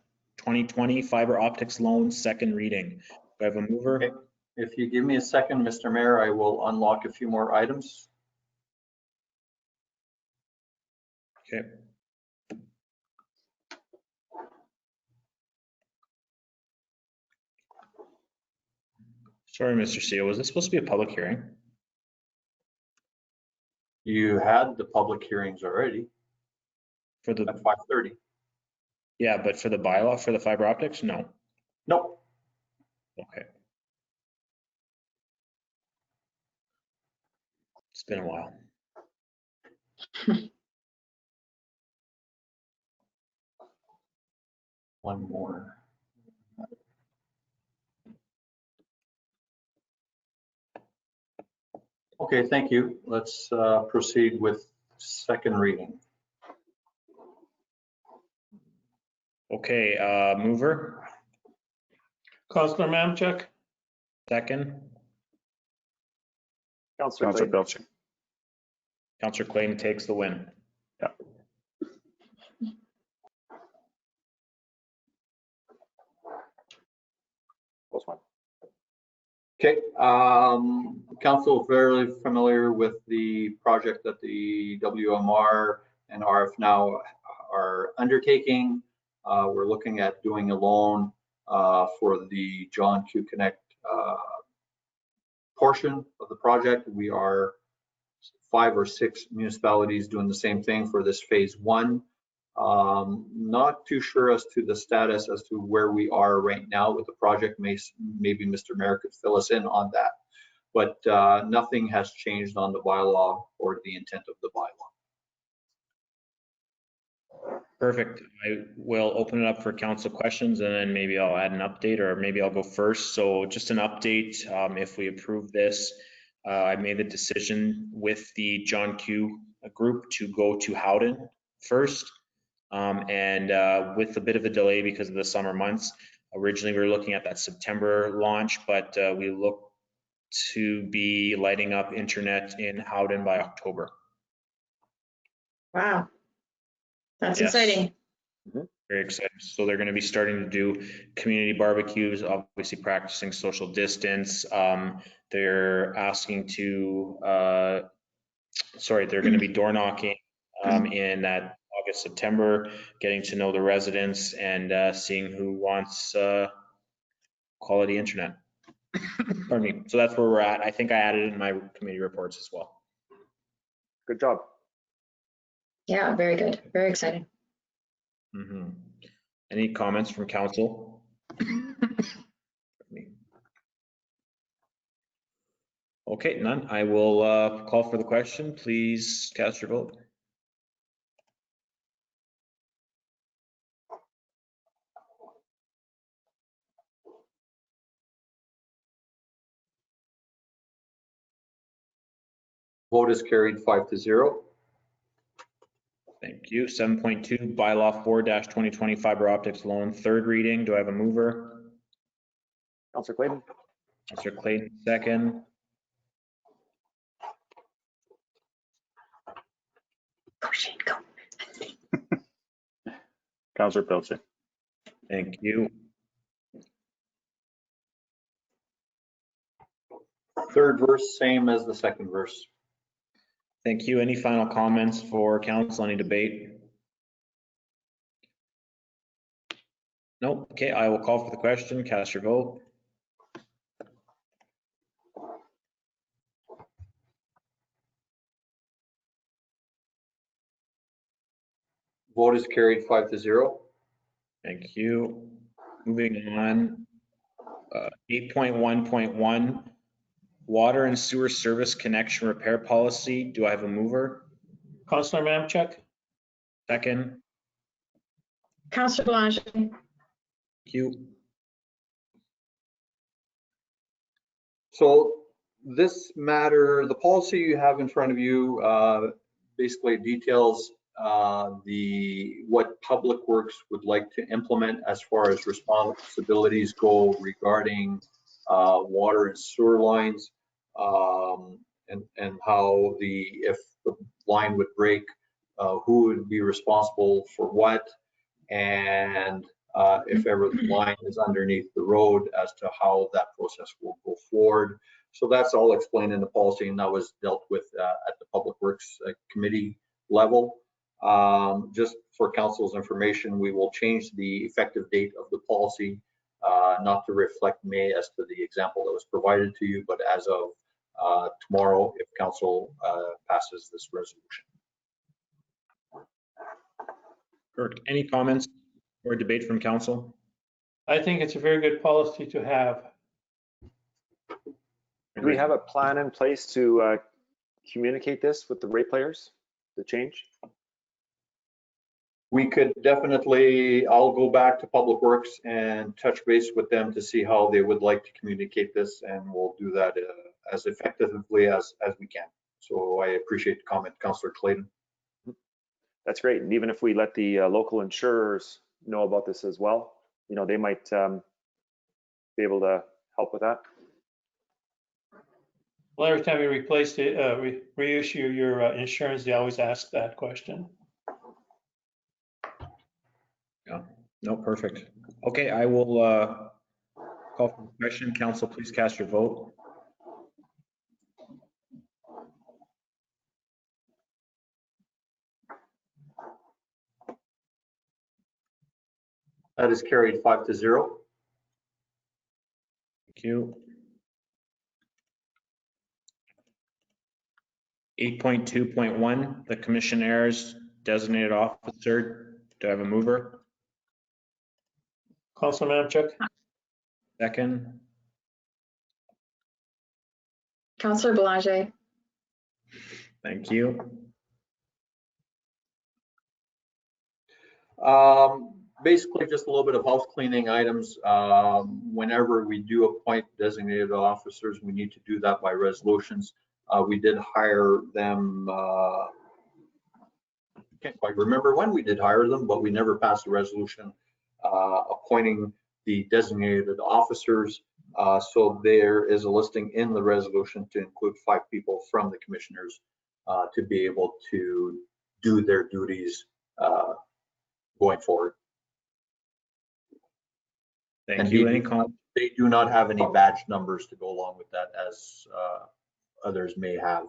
4-2020, fiber optics loan, second reading. Do I have a mover? Okay. If you give me a second, Mr. Mayor, I will unlock a few more items. Okay. Sorry, Mr. CEO, was this supposed to be a public hearing? You had the public hearings already For the, at 5:30. yeah, but for the bylaw, for the fiber optics? No. Nope. Okay. It's been a while. One more. Okay, thank you. Let's proceed with second reading. Okay, mover, Councillor Mamchuk, second. Councillor Councillor Clayton. Pelletier. Councillor Clayton takes the win. Yeah. Close one. Okay, council fairly familiar with the project that the WMR and RF Now are undertaking. We're looking at doing a loan for the John Q Connect portion of the project. We are 5 or 6 municipalities doing the same thing for this phase 1. Not too sure as to the status as to where we are right now with the project. Maybe Mr. Mayor could fill us in on that. But nothing has changed on the bylaw or the intent of the bylaw. Perfect. I will open it up for council questions and then maybe I'll add an update or maybe I'll go first. So just an update, if we approve this, I made the decision with the John Q group to go to Howden first. With a bit of a delay because of the summer months, originally we were looking at that September launch, but we look to be lighting up internet in Howden by October. Wow. That's Yes. exciting. Very excited. So they're going to be starting to do community barbecues, obviously practicing social distance. They're asking to, they're going to be door knocking in that August, September, getting to know the residents and seeing who wants quality internet. Pardon me. So that's where we're at. I think I added it in my committee reports as well. Good job. Yeah, very good. Very exciting. Mm-hmm. Any comments from council? Okay, none. I will call for the question. Please cast your vote. Vote is carried 5-0. Thank you. 7.2, bylaw 4-2020 fiber optics loan, third reading. Do I have a mover? Councillor Clayton. Councillor Clayton, second. Go Shane, go. Councillor Pelletier. Thank you. Third verse, same as the second verse. Thank you. Any final comments for council? Any debate? Nope. Okay, I will call for the question. Cast your vote. Vote is carried 5-0. Thank you. Moving on, 8.1.1, water and sewer service connection repair policy. Do I have a mover? Councillor Mamchuk, Second. Councillor Blanche. Thank you. So this matter, the policy you have in front of you basically details what Public Works would like to implement as far as responsibilities go regarding water and sewer lines, and how if the line would break, who would be responsible for what, and if ever the line is underneath the road, as to how that process will go forward. So that's all explained in the policy, and that was dealt with at the Public Works Committee level. Just for council's information, we will change the effective date of the policy, not to reflect May as to the example that was provided to you, but as of tomorrow, if council passes this resolution. Kirk, any comments or debate from council? I think it's a very good policy to have. Do we have a plan in place to communicate this with the ratepayers, the change? We could definitely, I'll go back to Public Works and touch base with them to see how they would like to communicate this, and we'll do that as effectively as we can. So I appreciate the comment, Councillor Clayton. That's great. And even if we let the local insurers know about this as well, you know, they might be able to help with that. Well, every time you replace it, reissue your insurance, they always ask that question. Yeah, no, perfect. Okay, I will call for the question. Council, please cast your vote. That is carried 5-0. Thank you. 8.2.1, the commissioner's designated officer. Do I have a mover? Councilor Mamchuk. Second. Councillor Belanger. Thank you. Basically, just a little bit of house cleaning items. Whenever we do appoint designated officers, we need to do that by resolutions. We did hire them. Can't quite remember when we did hire them, but we never passed a resolution appointing the designated officers. So there is a listing in the resolution to include 5 people from the commissioners to be able to do their duties going forward. Thank you. They do not have any badge numbers to go along with that, as others may have.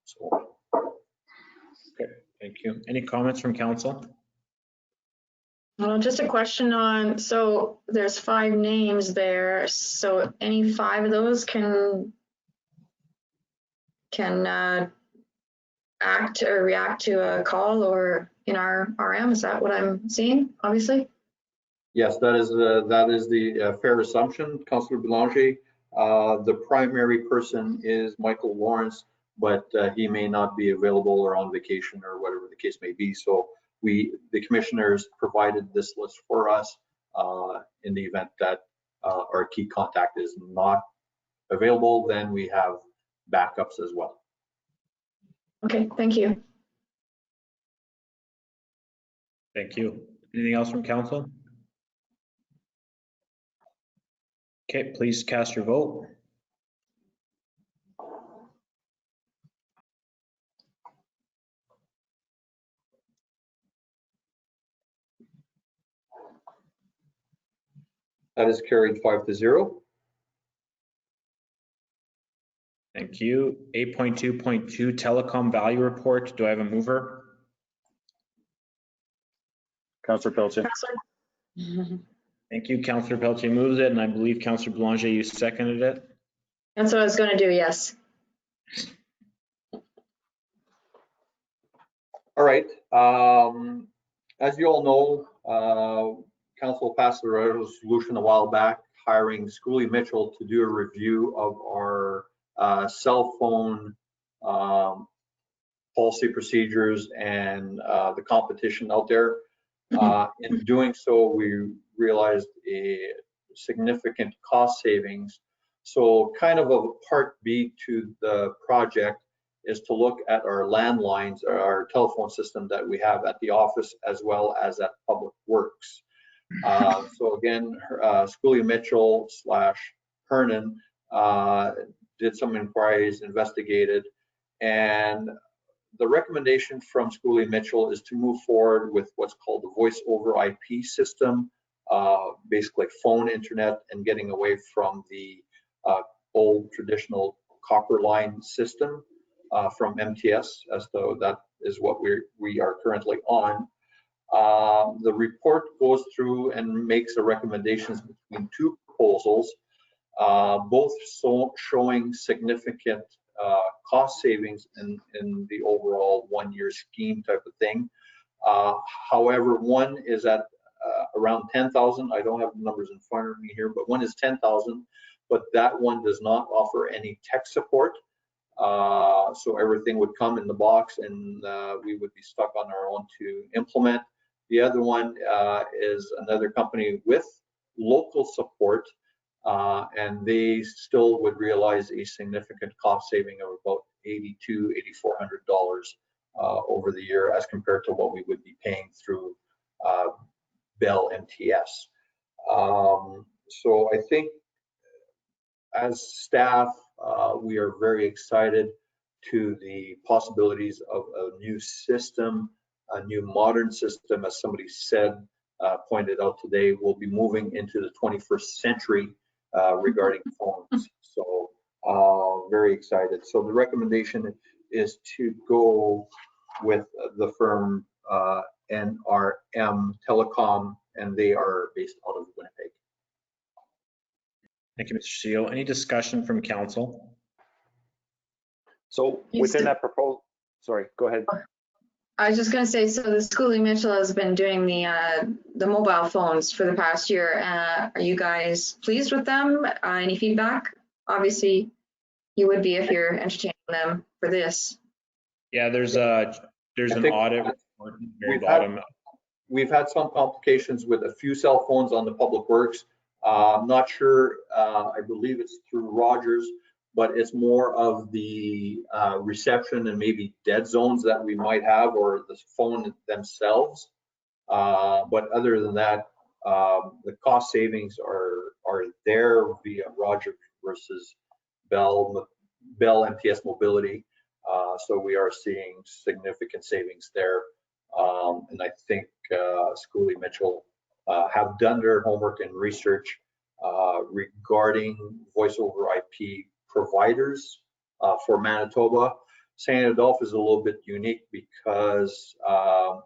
So. Okay, thank you. Any comments from council? Well, just a question on, so there's 5 names there. So any 5 of those can act or react to a call or in our RM? Is that what I'm seeing, obviously? Yes, that is the fair assumption, Councillor Belanger. The primary person is Michael Lawrence, but he may not be available or on vacation or whatever the case may be. So the commissioners provided this list for us in the event that our key contact is not available, then we have backups as well. Okay, thank you. Thank you. Anything else from council? Okay, please cast your vote. That is carried 5-0. Thank you. 8.2.2 telecom value report. Do I have a mover? Councillor Pelletier. Thank you. Councillor Pelletier moves it, and I believe Councillor Belanger, you seconded it. That's what I was going to do, yes. All right. As you all know, council passed a resolution a while back hiring Schooley Mitchell to do a review of our cell phone policy procedures and the competition out there. In doing so, we realized a significant cost savings. So kind of a part B to the project is to look at our landlines, our telephone system that we have at the office as well as at Public Works. So again, Schooley Mitchell / Hernan did some inquiries, investigated, and the recommendation from Schooley Mitchell is to move forward with what's called the voice over IP system, basically phone internet, and getting away from the old traditional copper line system from MTS, as though that is what we are currently on. The report goes through and makes the recommendations between two proposals, both showing significant cost savings in the overall one-year scheme type of thing. However, one is at around 10,000. I don't have the numbers in front of me here, but one is 10,000, but that one does not offer any tech support. So everything would come in the box and we would be stuck on our own to implement. The other one is another company with local support, and they still would realize a significant cost saving of about $8,200–8,400 over the year as compared to what we would be paying through Bell MTS. So I think as staff, we are very excited to the possibilities of a new system, a new modern system, as somebody said, pointed out today. We'll be moving into the 21st century regarding phones. So very excited. So the recommendation is to go with the firm NRM Telecom, and they are based out of Winnipeg. Thank you, Mr. CEO. Any discussion from council? So within that proposal, sorry, go ahead. I was just going to say, so the Schooley Mitchell has been doing the mobile phones for the past year. Are you guys pleased with them? Any feedback? Obviously, you would be if you're entertaining them for this. Yeah, there's an audit report at the very bottom. We've had some complications with a few cell phones on the Public Works. I'm not sure, I believe it's through Rogers, but it's more of the reception and maybe dead zones that we might have, or the phone themselves. But other than that, the cost savings are there via Rogers versus Bell MTS Mobility. So we are seeing significant savings there. And I think Schooley Mitchell have done their homework and research regarding voice over IP providers for Manitoba. St. Adolphe is a little bit unique because of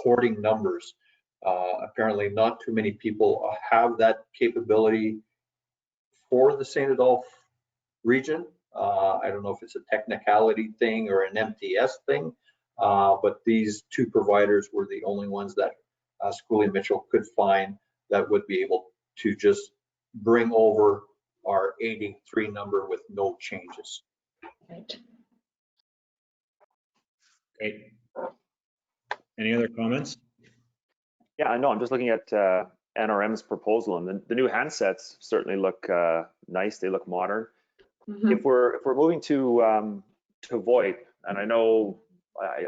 porting numbers. Apparently not too many people have that capability for the St. Adolphe region. I don't know if it's a technicality thing or an MTS thing, but these two providers were the only ones that Schooley Mitchell could find that would be able to just bring over our 83 number with no changes. Right. Great. Any other comments? Yeah, I know. I'm just looking at NRM's proposal, and the new handsets certainly look nice. They look modern. Mm-hmm. If we're moving to VoIP, and I know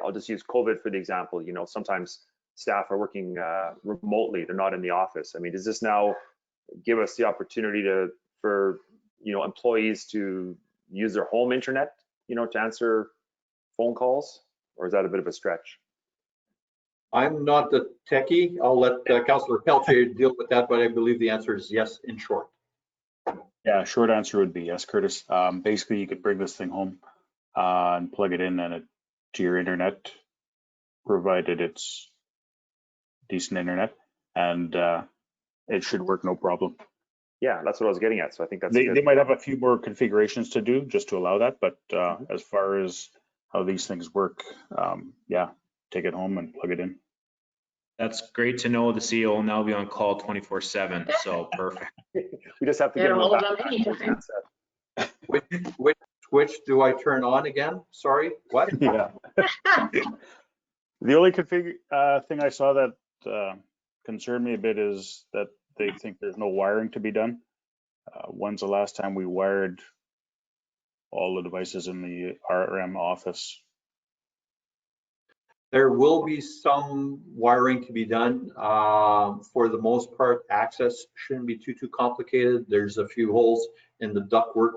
I'll just use COVID for the example. You know, sometimes staff are working remotely; they're not in the office. I mean, does this now give us the opportunity for employees to use their home internet, to answer phone calls, or is that a bit of a stretch? I'm not the techie. I'll let Councillor Pelletier deal with that, but I believe the answer is yes, in short. Yeah, short answer would be yes, Curtis. Basically, you could bring this thing home and plug it in to your internet, provided it's decent internet, and it should work no problem. Yeah, that's what I was getting at. So I think that's they might have a few more configurations to do just to allow that, but as far as how these things work, yeah, take it home and plug it in. That's great to know. The CEO will now be on call 24/7. So perfect. We just have to get him hold on anytime. Which do I turn on again? Sorry, what? Yeah. The only thing I saw that concerned me a bit is that they think there's no wiring to be done. When's the last time we wired all the devices in the RM office? There will be some wiring to be done. For the most part, access shouldn't be too complicated. There's a few holes in the ductwork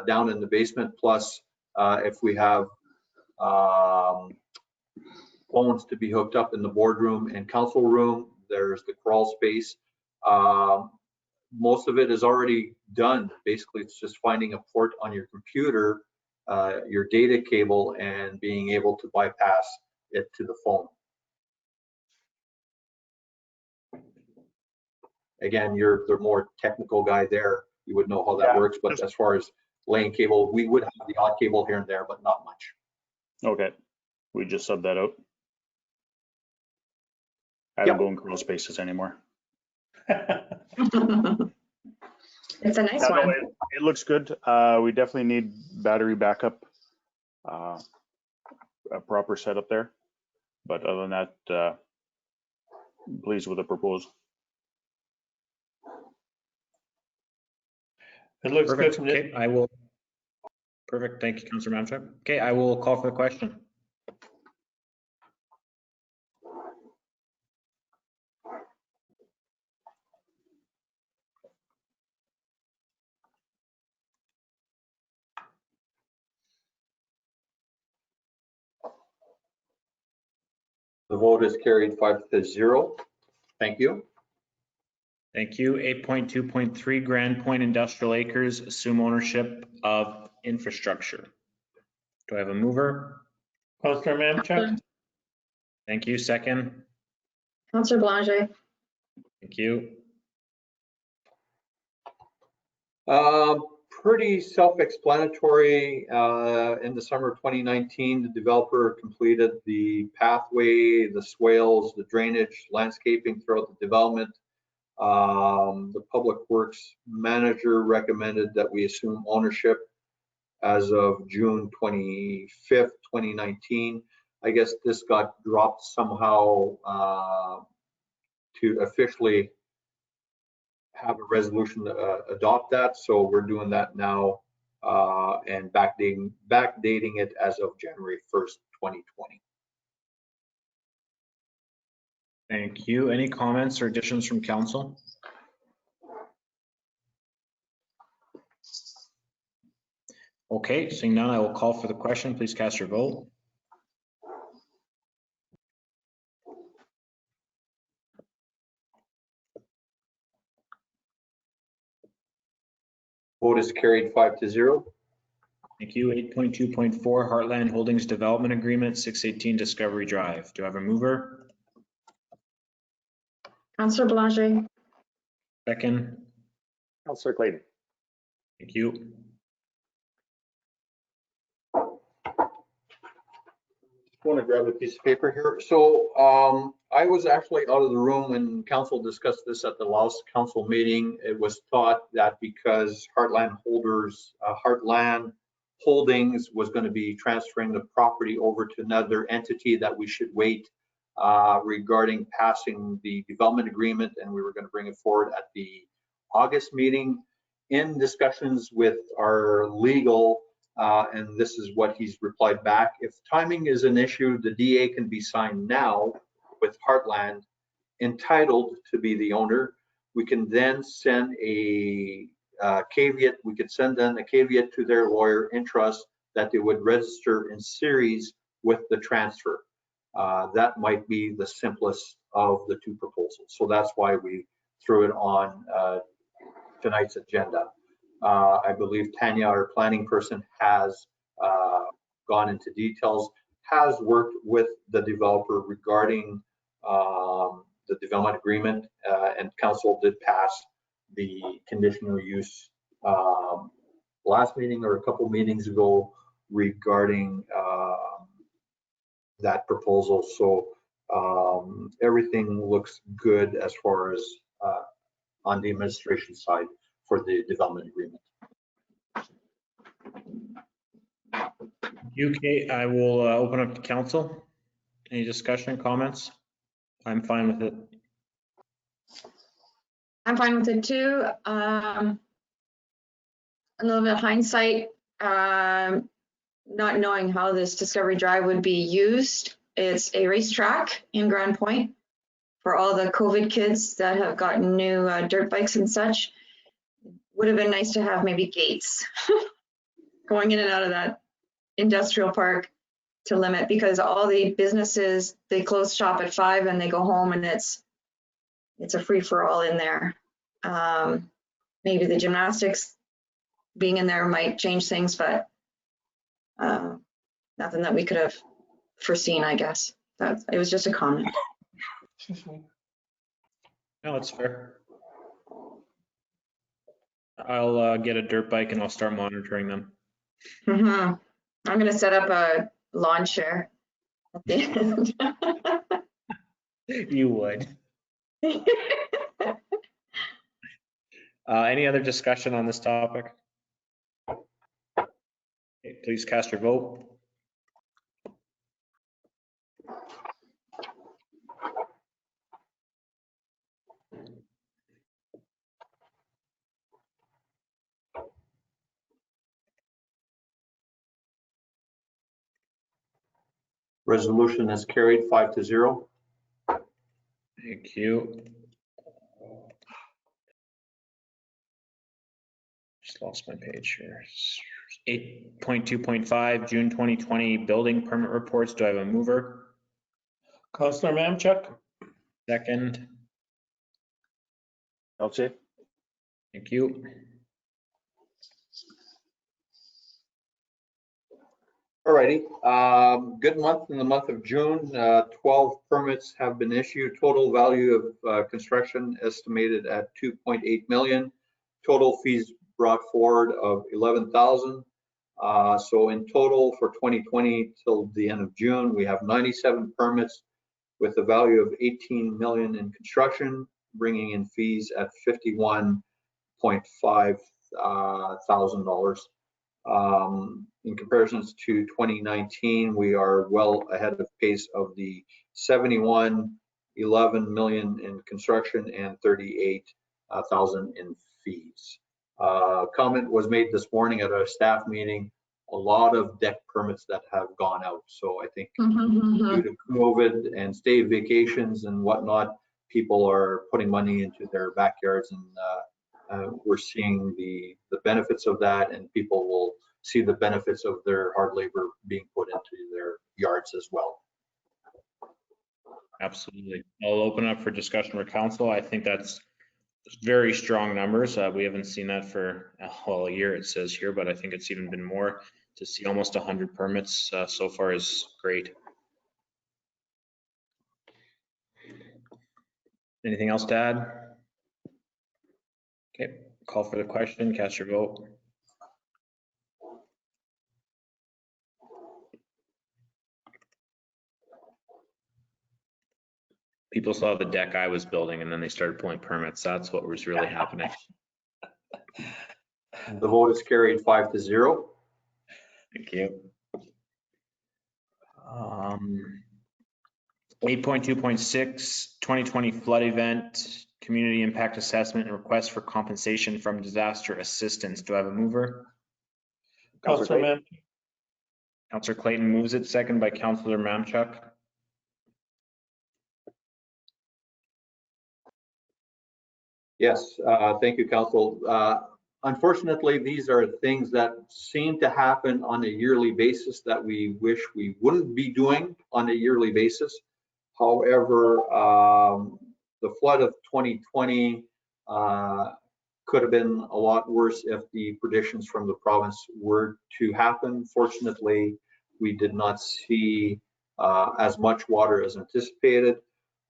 down in the basement. Plus, if we have phones to be hooked up in the boardroom and council room, there's the crawl space. Most of it is already done. Basically, it's just finding a port on your computer, your data cable, and being able to bypass it to the phone. Again, you're the more technical guy there. You would know how that works, but as far as laying cable, we would have the odd cable here and there, but not much. Okay, we just sub that out. I don't go in crawl spaces anymore. It's a nice Yeah, one. no, it looks good. We definitely need battery backup, a proper setup there. But other than that, pleased with the proposal. It looks good Perfect. from this. Okay, I will. Perfect. Thank you, Councillor Manship. Okay, I will call for the question. The vote is carried 5-0. Thank you. Thank you. 8.2.3 Grand Point Industrial Acres assume ownership of infrastructure. Do I have a mover? Councillor Mamchuk? Thank you. Second? Councillor Belanger. Thank you. Pretty self-explanatory. In the summer of 2019, the developer completed the pathway, the swales, the drainage, landscaping throughout the development. The Public Works manager recommended that we assume ownership as of June 25th, 2019. I guess this got dropped somehow to officially have a resolution to adopt that. So we're doing that now and backdating it as of January 1st, 2020. Thank you. Any comments or additions from council? Okay, seeing none, I will call for the question. Please cast your vote. Vote is carried 5-0. Thank you. 8.2.4 Heartland Holdings Development Agreement, 618 Discovery Drive. Do I have a mover? Councillor Belanger. Second? Councillor Clayton. Thank you. I want to grab a piece of paper here. So I was actually out of the room when council discussed this at the last council meeting. It was thought that because Heartland Holdings was going to be transferring the property over to another entity, that we should wait regarding passing the development agreement, and we were going to bring it forward at the August meeting. In discussions with our legal, and this is what he's replied back: if timing is an issue, the DA can be signed now with Heartland, entitled to be the owner. We can then send a caveat. We could send then a caveat to their lawyer in trust that they would register in series with the transfer. That might be the simplest of the two proposals. So that's why we threw it on tonight's agenda. I believe Tanya, our planning person, has gone into details, has worked with the developer regarding the development agreement, and council did pass the conditional use last meeting or a couple meetings ago regarding that proposal. So everything looks good as far as on the administration side for the development agreement. UK, I will open up to council. Any discussion, comments? I'm fine with it. I'm fine with it too. a little bit of hindsight, not knowing how this Discovery Drive would be used. It's a racetrack in Grand Point for all the COVID kids that have gotten new dirt bikes and such. Would have been nice to have maybe gates going in and out of that industrial park to limit, because all the businesses, they close shop at 5 and they go home, and it's a free for all in there. Maybe the gymnastics being in there might change things, but nothing that we could have foreseen, I guess. It was just a comment. No, it's fair. I'll get a dirt bike and I'll start monitoring them. Mm-hmm. I'm gonna set up a lawn chair at the end. You would. Any other discussion on this topic? Okay, please cast your vote. Resolution is carried 5-0. Thank you. Just lost my page here. 8.2.5, June 2020 building permit reports. Do I have a mover? Councillor Mamchuk, Second. Pelche? Thank you. Alrighty, good month in the month of June. 12 permits have been issued. Total value of construction estimated at 2.8 million. Total fees brought forward of 11,000. So in total for 2020 till the end of June, we have 97 permits with a value of 18 million in construction, bringing in fees at $51.5 thousand. In comparisons to 2019, we are well ahead of pace of the 11 million in construction and 38,000 in fees. Comment was made this morning at a staff meeting, a lot of deck permits that have gone out. So I think due to COVID and state vacations and whatnot, people are putting money into their backyards, and we're seeing the benefits of that, and people will see the benefits of their hard labor being put into their yards as well. Absolutely. I'll open up for discussion with council. I think that's very strong numbers. We haven't seen that for a year, it says here, but I think it's even been more. To see almost 100 permits so far is great. Anything else to add? Okay, call for the question, cast your vote. People saw the deck I was building and then they started pulling permits. That's what was really happening. The vote is carried 5-0. Thank you. 8.2.6, 2020 flood event, community impact assessment and request for compensation from disaster assistance. Do I have a mover? Councillor Mamchuk. Councillor Clayton moves it, second by Councillor Mamchuk. Yes, thank you, Council. Unfortunately, these are things that seem to happen on a yearly basis that we wish we wouldn't be doing on a yearly basis. However, the flood of 2020 could have been a lot worse if the predictions from the province were to happen. Fortunately, we did not see as much water as anticipated.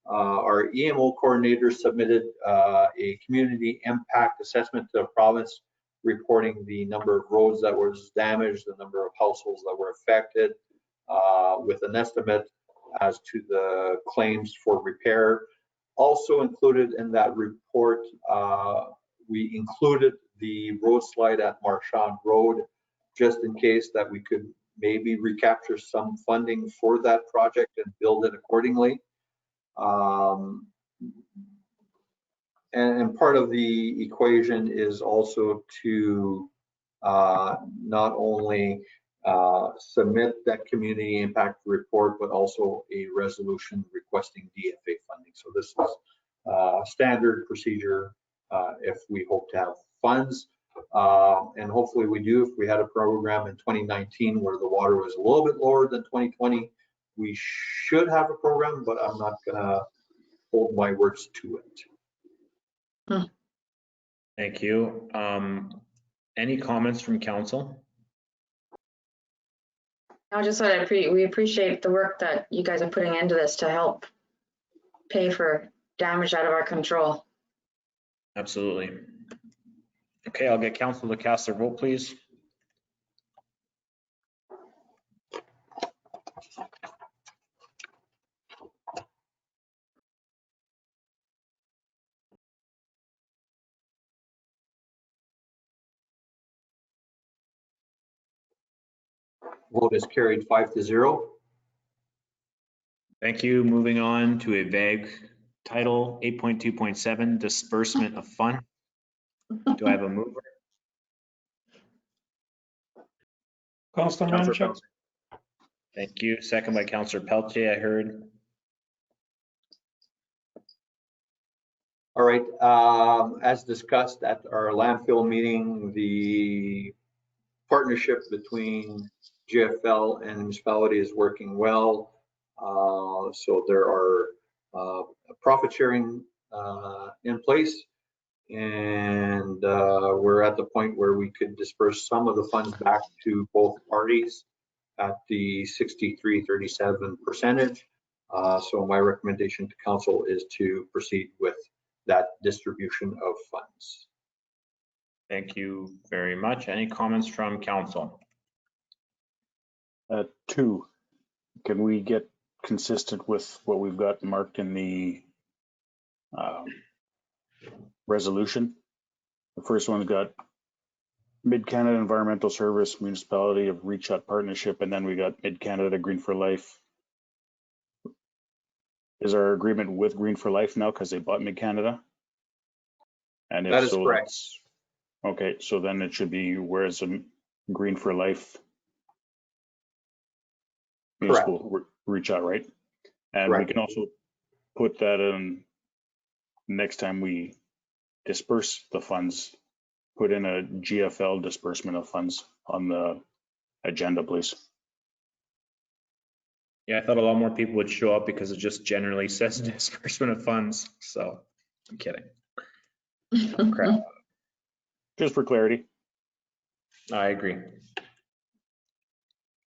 Our EMO coordinator submitted a community impact assessment to the province, reporting the number of roads that was damaged, the number of households that were affected, with an estimate as to the claims for repair. Also included in that report, we included the road slide at Marchand Road, just in case that we could maybe recapture some funding for that project and build it accordingly. And part of the equation is also to not only submit that community impact report, but also a resolution requesting DFA funding. So this is standard procedure if we hope to have funds. And hopefully we do. If we had a program in 2019 where the water was a little bit lower than 2020, we should have a program, but I'm not gonna hold my words to it. Thank you. Any comments from council? I just thought we appreciate the work that you guys are putting into this to help pay for damage out of our control. Absolutely. Okay, I'll get council to cast their vote, please. Vote is carried 5-0. Thank you. Moving on to a vague title, 8.2.7, disbursement of fund. Do I have a mover? Councilor Councilor Manchuk. Pelletier. Thank you. Second by Councilor Pelletier, I heard. All right, as discussed at our landfill meeting, the partnership between GFL and the municipality is working well. So there are profit sharing in place, and we're at the point where we could disperse some of the funds back to both parties at the 63-37 percentage. So my recommendation to council is to proceed with that distribution of funds. Thank you very much. Any comments from council? 2, can we get consistent with what we've got marked in the resolution? The first one's got Mid-Canada Environmental Service, Municipality of Reach Out Partnership, and then we got Mid-Canada Green for Life. Is our agreement with Green for Life now because they bought Mid-Canada? And if That is so, correct. Okay, so then it should be where's the Green for Life municipal reach out, right? And Correct. we can also put that in next time we disperse the funds, put in a GFL disbursement of funds on the agenda, please. Yeah, I thought a lot more people would show up because it just generally says disbursement of funds. So I'm kidding. Crap. Just for clarity. I agree.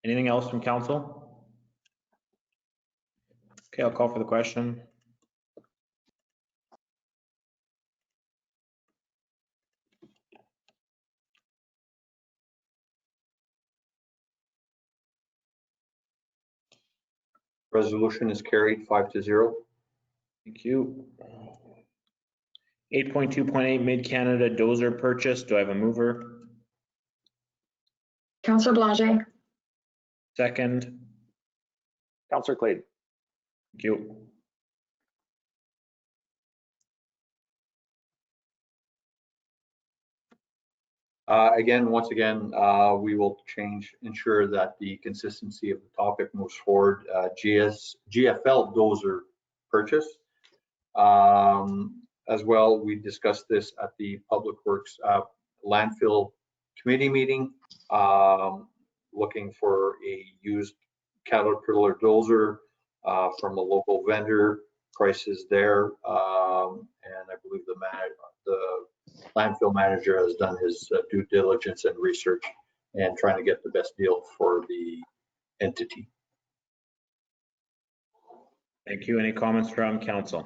Anything else from council? Okay, I'll call for the question. Resolution is carried 5-0. Thank you. 8.2.8 Mid-Canada dozer purchase. Do I have a mover? Councillor Blanchet. Second. Councillor Clayton. Thank you. Once again, we will ensure that the consistency of the topic moves forward. GFL dozer purchase. As well, we discussed this at the Public Works landfill committee meeting, looking for a used Caterpillar dozer from a local vendor. Prices there, and I believe the landfill manager has done his due diligence and research and trying to get the best deal for the entity. Thank you. Any comments from council?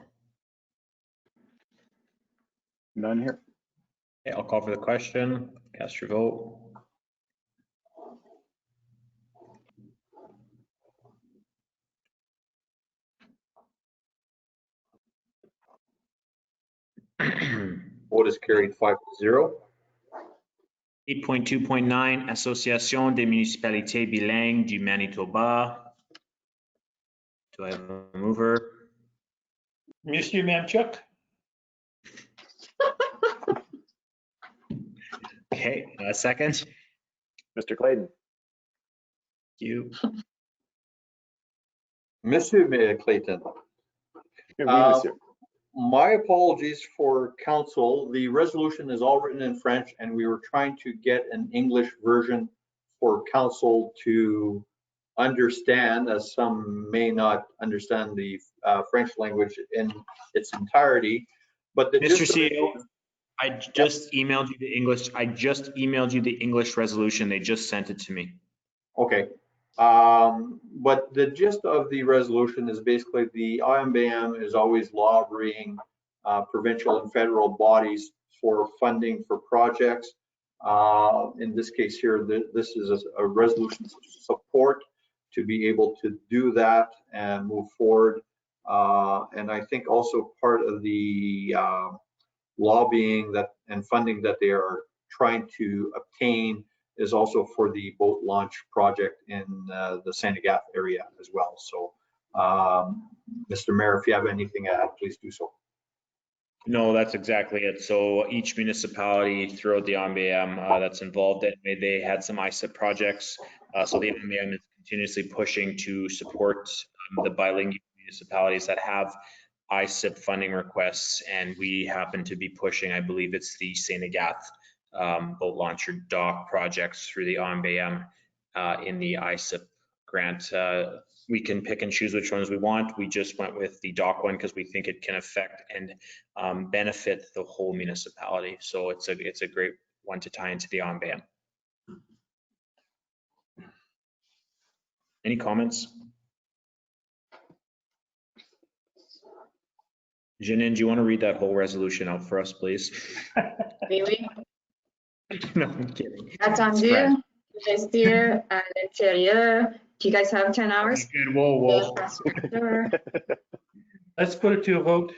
None here. Okay, I'll call for the question. Cast your vote. Vote is carried 5-0. 8.2.9 Association des municipalités bilingues du Manitoba. Do I have a mover? Monsieur Manchuk. Okay, second. Mr. Clayton. You. Monsieur Clayton. Oui, monsieur. My apologies for council. The resolution is all written in French and we were trying to get an English version for council to understand, as some may not understand the French language in its entirety. But the Mr. gist of it CEO, is- I just emailed you the English. I just emailed you the English resolution. They just sent it to me. Okay. But the gist of the resolution is basically the IMBM is always lobbying provincial and federal bodies for funding for projects. In this case here, this is a resolution support to be able to do that and move forward. And I think also part of the lobbying that and funding that they are trying to obtain is also for the boat launch project in the St. Agathe area as well. So, Mr. Mayor, if you have anything to add, please do so. No, that's exactly it. So each municipality throughout the IMBM that's involved in it, they had some ISIP projects. So the IMBM is continuously pushing to support the bilingual municipalities that have ISIP funding requests. And we happen to be pushing, I believe it's the St. Agathe boat launcher dock projects through the IMBM in the ISIP grant. We can pick and choose which ones we want. We just went with the dock one because we think it can affect and benefit the whole municipality. So it's a great one to tie into the IMBM. Any comments? Janine, do you want to read that whole resolution out for us, please? Really? No, I'm kidding. Attendu, investir à l'intérieur. Do you guys have 10 hours? Good. Whoa. Let's put it to a vote.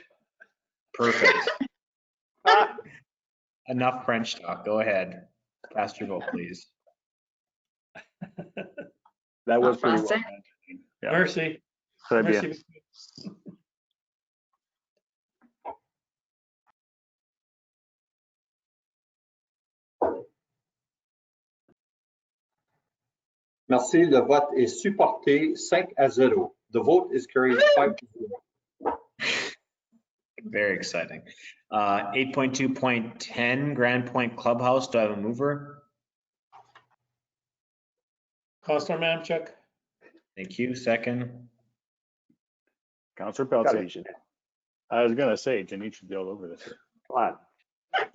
Perfect. Enough French talk. Go ahead. Cast your vote, please. That was pretty well. Français. Yeah. Mercy. Très bien. Mercy. Merci. Le vote est supporté 5-0. The vote is carried 5-0. Very exciting. 8.2.10 Grand Point Clubhouse. Do I have a mover? Councilor Mamchuk. Thank you. Second. Councillor Gotta be Pelletier. Janine. I was gonna say, Janine should be all over this. Come on.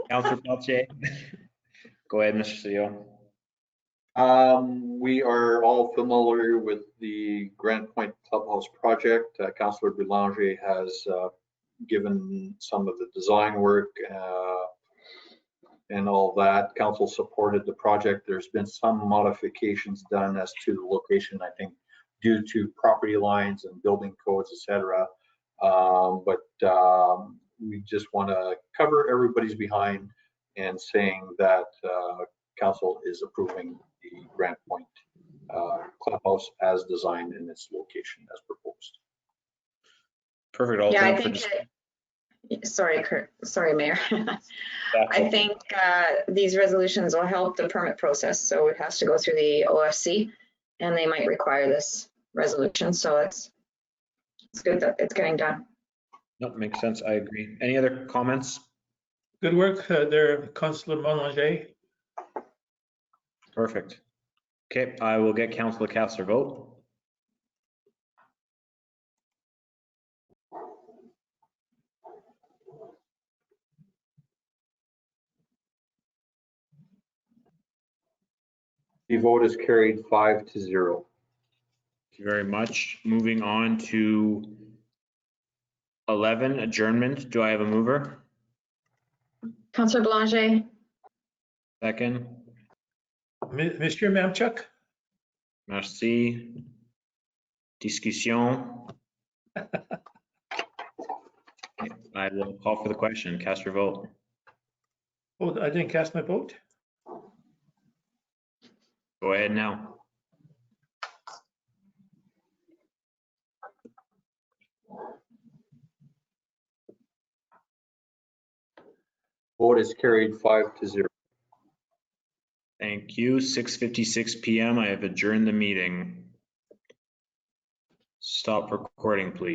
Councillor Pelletier. Go ahead, Mr. CEO. We are all familiar with the Grand Point Clubhouse project. Councillor Boulanger has given some of the design work and all that. Council supported the project. There's been some modifications done as to the location, I think, due to property lines and building codes, etc. But we just want to cover everybody's behind and saying that council is approving the Grand Point Clubhouse as designed in its location as proposed. Perfect. I'll Yeah, I open up for think, sorry, Kurt, sorry, Mayor. That's I okay. think these resolutions will help the permit process, so it has to go through the OFC, and they might require this resolution, so it's good that it's getting done. Nope, makes sense. I agree. Any other comments? Good work there, Councilor Mélanger. Perfect. Okay, I will get Councilor to cast their vote. The vote is carried 5-0. Thank you very much. Moving on to 11, adjournment. Do I have a mover? Councillor Boulanger, Second. Monsieur Mamchuk. Merci. Discussion. I will call for the question. Cast your vote. Oh, I didn't cast my vote. Go ahead now. Vote is carried 5-0. Thank you. 6:56 PM. I have adjourned the meeting. Stop recording, please.